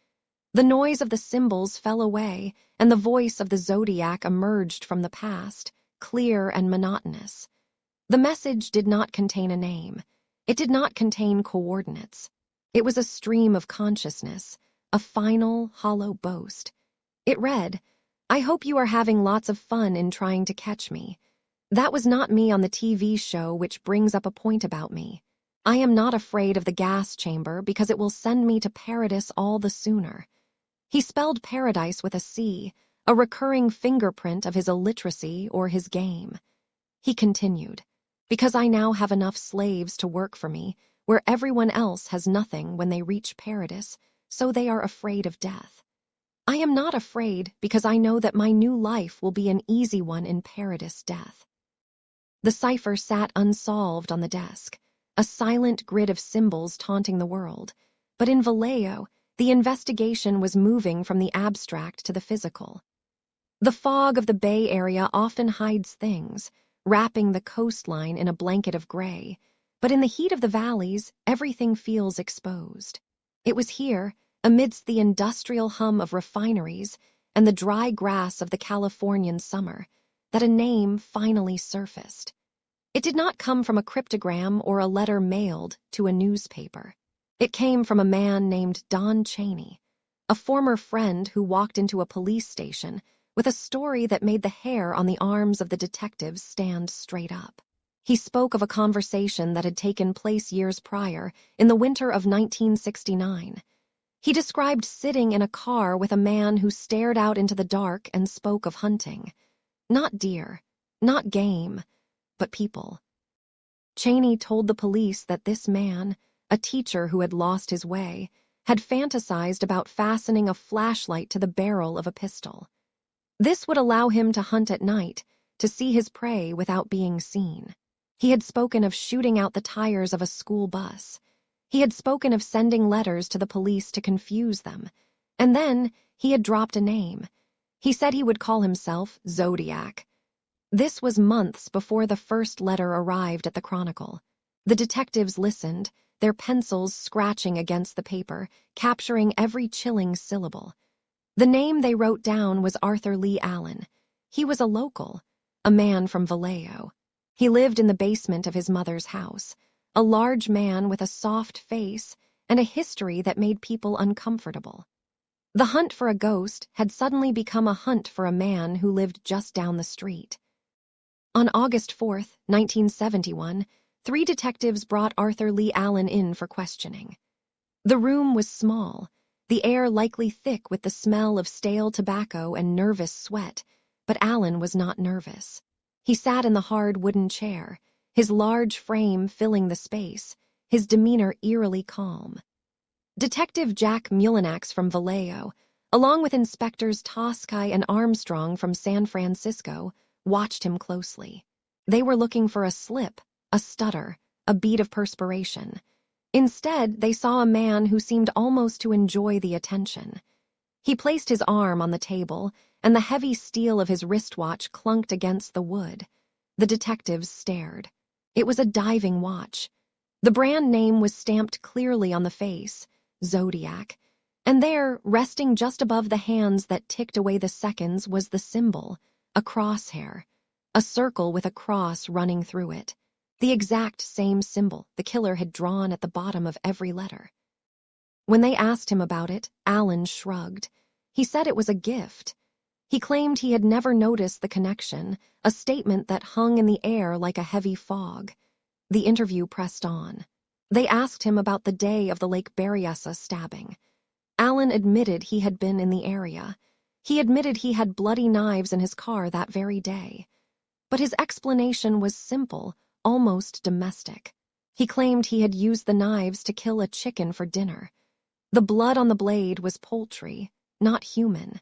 The noise of the symbols fell away, and the voice of the Zodiac emerged from the past, clear and monotonous. The message did not contain a name. It did not contain coordinates. It was a stream of consciousness, a final, hollow boast. It read, "I hope you are having lots of fun in trying to catch me. That was not me on the TV show, which brings up a point about me. I am not afraid of the gas chamber because it will send me to paradise all the sooner." He spelled paradise with a C, a recurring fingerprint of his illiteracy or his game. He continued, "Because I now have enough slaves to work for me, where everyone else has nothing when they reach paradise, so they are afraid of death. I am not afraid because I know that my new life will be an easy one in paradise death." The cipher sat unsolved on the desk, a silent grid of symbols taunting the world. But in Vallejo, the investigation was moving from the abstract to the physical. The fog of the Bay Area often hides things, wrapping the coastline in a blanket of gray, but in the heat of the valleys, everything feels exposed. It was here, amidst the industrial hum of refineries and the dry grass of the Californian summer, that a name finally surfaced. It did not come from a cryptogram or a letter mailed to a newspaper. It came from a man named Don Chaney, a former friend who walked into a police station with a story that made the hair on the arms of the detectives stand straight up. He spoke of a conversation that had taken place years prior, in the winter of 1969. He described sitting in a car with a man who stared out into the dark and spoke of hunting. Not deer, not game, but people. Chaney told the police that this man, a teacher who had lost his way, had fantasized about fastening a flashlight to the barrel of a pistol. This would allow him to hunt at night, to see his prey without being seen. He had spoken of shooting out the tires of a school bus. He had spoken of sending letters to the police to confuse them. And then he had dropped a name. He said he would call himself Zodiac. This was months before the first letter arrived at the Chronicle. The detectives listened, their pencils scratching against the paper, capturing every chilling syllable. The name they wrote down was Arthur Lee Allen. He was a local, a man from Vallejo. He lived in the basement of his mother's house, a large man with a soft face and a history that made people uncomfortable. The hunt for a ghost had suddenly become a hunt for a man who lived just down the street. On August 4th, 1971, 3 detectives brought Arthur Lee Allen in for questioning. The room was small, the air likely thick with the smell of stale tobacco and nervous sweat, but Allen was not nervous. He sat in the hard wooden chair, his large frame filling the space, his demeanor eerily calm. Detective Jack Mulinax from Vallejo, along with Inspectors Toskai and Armstrong from San Francisco, watched him closely. They were looking for a slip, a stutter, a bead of perspiration. Instead, they saw a man who seemed almost to enjoy the attention. He placed his arm on the table, and the heavy steel of his wristwatch clunked against the wood. The detectives stared. It was a diving watch. The brand name was stamped clearly on the face, Zodiac, and there, resting just above the hands that ticked away the seconds, was the symbol, a crosshair, a circle with a cross running through it. The exact same symbol the killer had drawn at the bottom of every letter. When they asked him about it, Allen shrugged. He said it was a gift. He claimed he had never noticed the connection, a statement that hung in the air like a heavy fog. The interview pressed on. They asked him about the day of the Lake Berryessa stabbing. Allen admitted he had been in the area. He admitted he had bloody knives in his car that very day. But his explanation was simple, almost domestic. He claimed he had used the knives to kill a chicken for dinner. The blood on the blade was poultry, not human.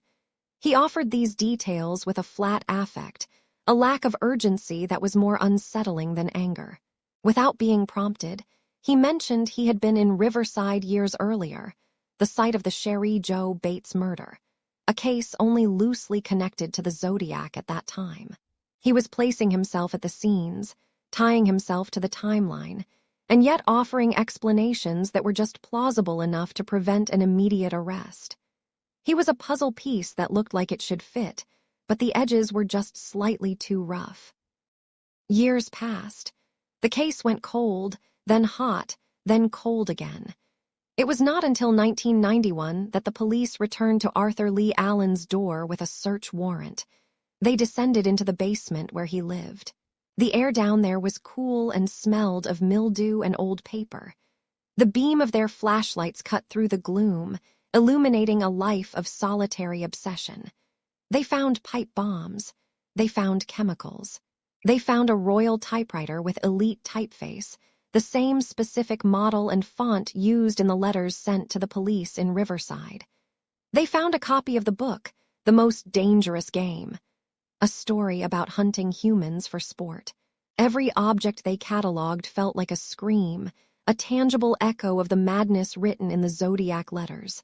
He offered these details with a flat affect, a lack of urgency that was more unsettling than anger. Without being prompted, he mentioned he had been in Riverside years earlier, the site of the Sherry Joe Bates murder, a case only loosely connected to the Zodiac at that time. He was placing himself at the scenes, tying himself to the timeline, and yet offering explanations that were just plausible enough to prevent an immediate arrest. He was a puzzle piece that looked like it should fit, but the edges were just slightly too rough. Years passed. The case went cold, then hot, then cold again. It was not until 1991 that the police returned to Arthur Lee Allen's door with a search warrant. They descended into the basement where he lived. The air down there was cool and smelled of mildew and old paper. The beam of their flashlights cut through the gloom, illuminating a life of solitary obsession. They found pipe bombs. They found chemicals. They found a royal typewriter with elite typeface, the same specific model and font used in the letters sent to the police in Riverside. They found a copy of the book, The Most Dangerous Game, a story about hunting humans for sport. Every object they cataloged felt like a scream, a tangible echo of the madness written in the Zodiac letters.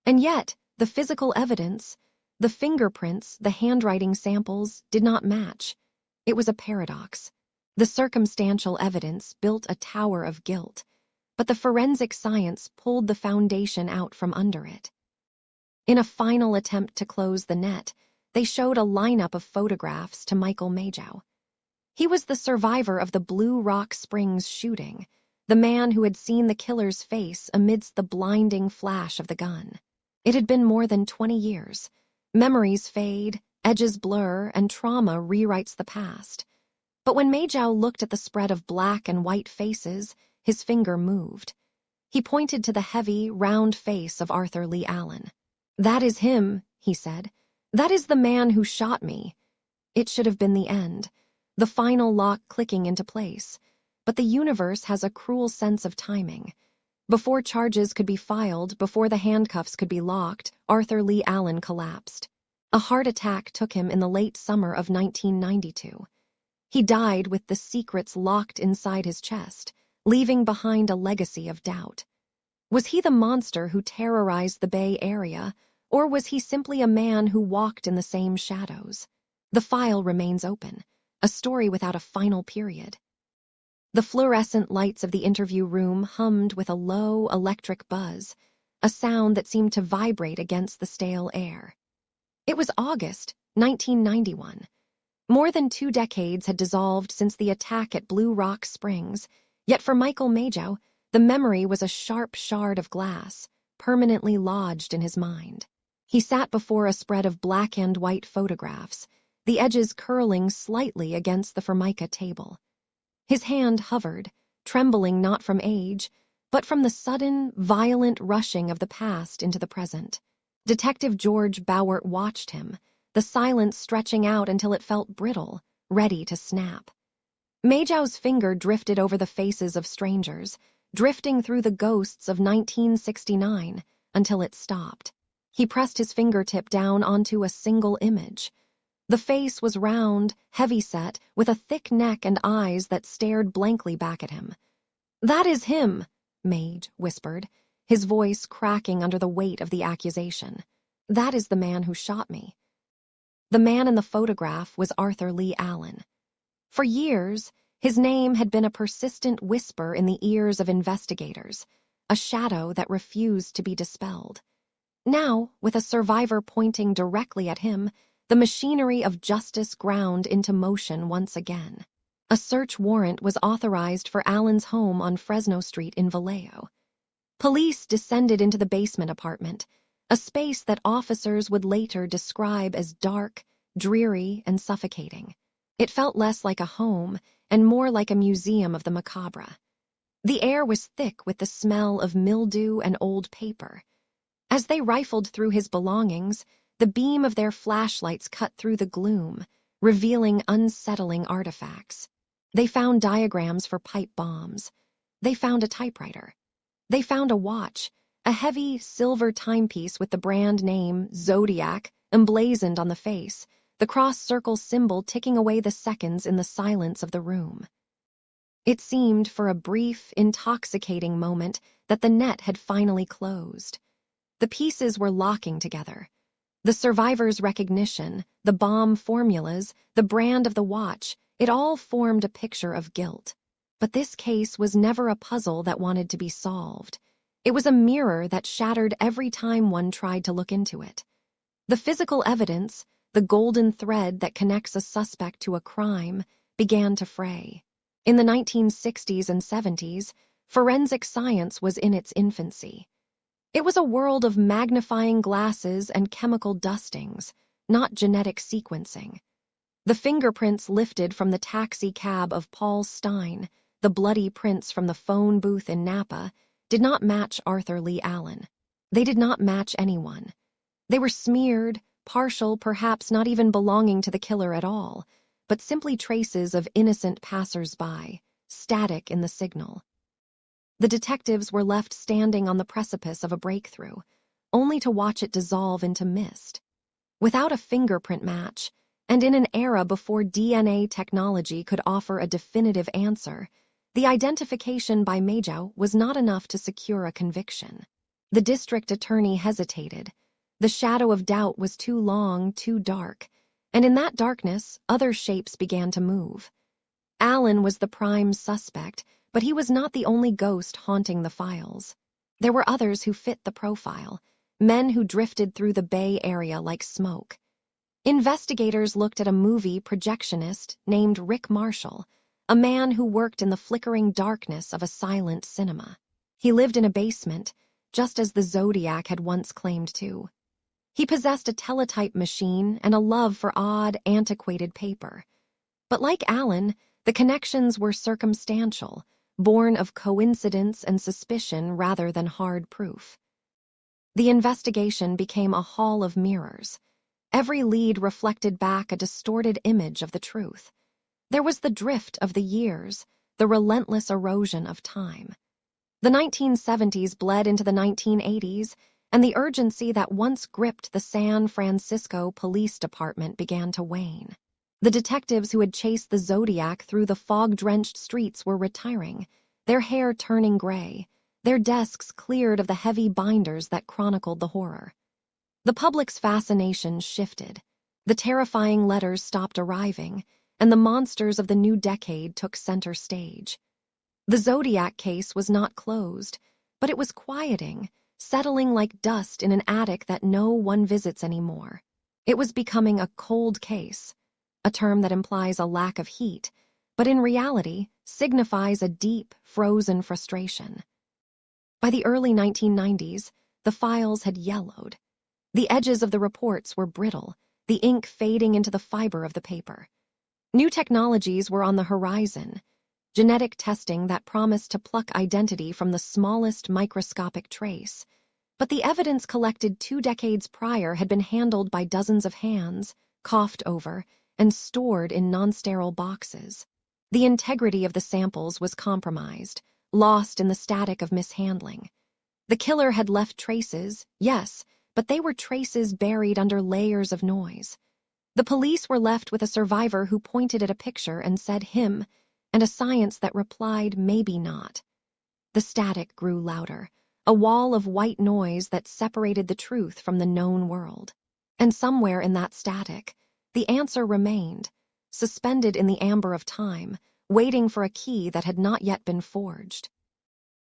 And yet, the physical evidence, the fingerprints, the handwriting samples, did not match. It was a paradox. The circumstantial evidence built a tower of guilt, but the forensic science pulled the foundation out from under it. In a final attempt to close the net, they showed a lineup of photographs to Michael Majow. He was the survivor of the Blue Rock Springs shooting, the man who had seen the killer's face amidst the blinding flash of the gun. It had been more than 20 years. Memories fade, edges blur, and trauma rewrites the past. But when Majow looked at the spread of black and white faces, his finger moved. He pointed to the heavy, round face of Arthur Lee Allen. "That is him," he said. "That is the man who shot me." It should have been the end, the final lock clicking into place. But the universe has a cruel sense of timing. Before charges could be filed, before the handcuffs could be locked, Arthur Lee Allen collapsed. A heart attack took him in the late summer of 1992. He died with the secrets locked inside his chest, leaving behind a legacy of doubt. Was he the monster who terrorized the Bay Area, or was he simply a man who walked in the same shadows? The file remains open, a story without a final period. The fluorescent lights of the interview room hummed with a low, electric buzz, a sound that seemed to vibrate against the stale air. It was August 1991. More than 2 decades had dissolved since the attack at Blue Rock Springs, yet for Michael Majow, the memory was a sharp shard of glass, permanently lodged in his mind. He sat before a spread of black and white photographs, the edges curling slightly against the formica table. His hand hovered, trembling not from age, but from the sudden, violent rushing of the past into the present. Detective George Bowert watched him, the silence stretching out until it felt brittle, ready to snap. Majow's finger drifted over the faces of strangers, drifting through the ghosts of 1969 until it stopped. He pressed his fingertip down onto a single image. The face was round, heavy-set, with a thick neck and eyes that stared blankly back at him. "That is him," Mage whispered, his voice cracking under the weight of the accusation. "That is the man who shot me." The man in the photograph was Arthur Lee Allen. For years, his name had been a persistent whisper in the ears of investigators, a shadow that refused to be dispelled. Now, with a survivor pointing directly at him, the machinery of justice ground into motion once again. A search warrant was authorized for Allen's home on Fresno Street in Vallejo. Police descended into the basement apartment, a space that officers would later describe as dark, dreary, and suffocating. It felt less like a home and more like a museum of the macabre. The air was thick with the smell of mildew and old paper. As they rifled through his belongings, the beam of their flashlights cut through the gloom, revealing unsettling artifacts. They found diagrams for pipe bombs. They found a typewriter. They found a watch, a heavy silver timepiece with the brand name Zodiac emblazoned on the face, the cross-circle symbol ticking away the seconds in the silence of the room. It seemed for a brief, intoxicating moment that the net had finally closed. The pieces were locking together. The survivor's recognition, the bomb formulas, the brand of the watch, it all formed a picture of guilt. But this case was never a puzzle that wanted to be solved. It was a mirror that shattered every time one tried to look into it. The physical evidence, the golden thread that connects a suspect to a crime, began to fray. In the 1960s and 70s, forensic science was in its infancy. It was a world of magnifying glasses and chemical dustings, not genetic sequencing. The fingerprints lifted from the taxi cab of Paul Stein, the bloody prints from the phone booth in Napa, did not match Arthur Lee Allen. They did not match anyone. They were smeared, partial, perhaps not even belonging to the killer at all, but simply traces of innocent passers-by, static in the signal. The detectives were left standing on the precipice of a breakthrough, only to watch it dissolve into mist. Without a fingerprint match, and in an era before DNA technology could offer a definitive answer, the identification by Majau was not enough to secure a conviction. The district attorney hesitated. The shadow of doubt was too long, too dark, and in that darkness, other shapes began to move. Allen was the prime suspect, but he was not the only ghost haunting the files. There were others who fit the profile, men who drifted through the Bay Area like smoke. Investigators looked at a movie projectionist named Rick Marshall, a man who worked in the flickering darkness of a silent cinema. He lived in a basement, just as the Zodiac had once claimed to. He possessed a teletype machine and a love for odd, antiquated paper. But like Allen, the connections were circumstantial, born of coincidence and suspicion rather than hard proof. The investigation became a hall of mirrors. Every lead reflected back a distorted image of the truth. There was the drift of the years, the relentless erosion of time. The 1970s bled into the 1980s, and the urgency that once gripped the San Francisco Police Department began to wane. The detectives who had chased the Zodiac through the fog-drenched streets were retiring, their hair turning gray, their desks cleared of the heavy binders that chronicled the horror. The public's fascination shifted. The terrifying letters stopped arriving, and the monsters of the new decade took center stage. The Zodiac case was not closed, but it was quieting, settling like dust in an attic that no one visits anymore. It was becoming a cold case, a term that implies a lack of heat, but in reality signifies a deep, frozen frustration. By the early 1990s, the files had yellowed. The edges of the reports were brittle, the ink fading into the fiber of the paper. New technologies were on the horizon, genetic testing that promised to pluck identity from the smallest microscopic trace. But the evidence collected 2 decades prior had been handled by dozens of hands, coughed over, and stored in non-sterile boxes. The integrity of the samples was compromised, lost in the static of mishandling. The killer had left traces, yes, but they were traces buried under layers of noise. The police were left with a survivor who pointed at a picture and said him, and a science that replied maybe not. The static grew louder, a wall of white noise that separated the truth from the known world. And somewhere in that static, the answer remained, suspended in the amber of time, waiting for a key that had not yet been forged.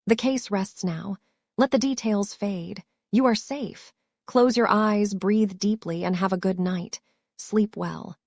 The case rests now. Let the details fade. You are safe. Close your eyes, breathe deeply, and have a good night. Sleep well.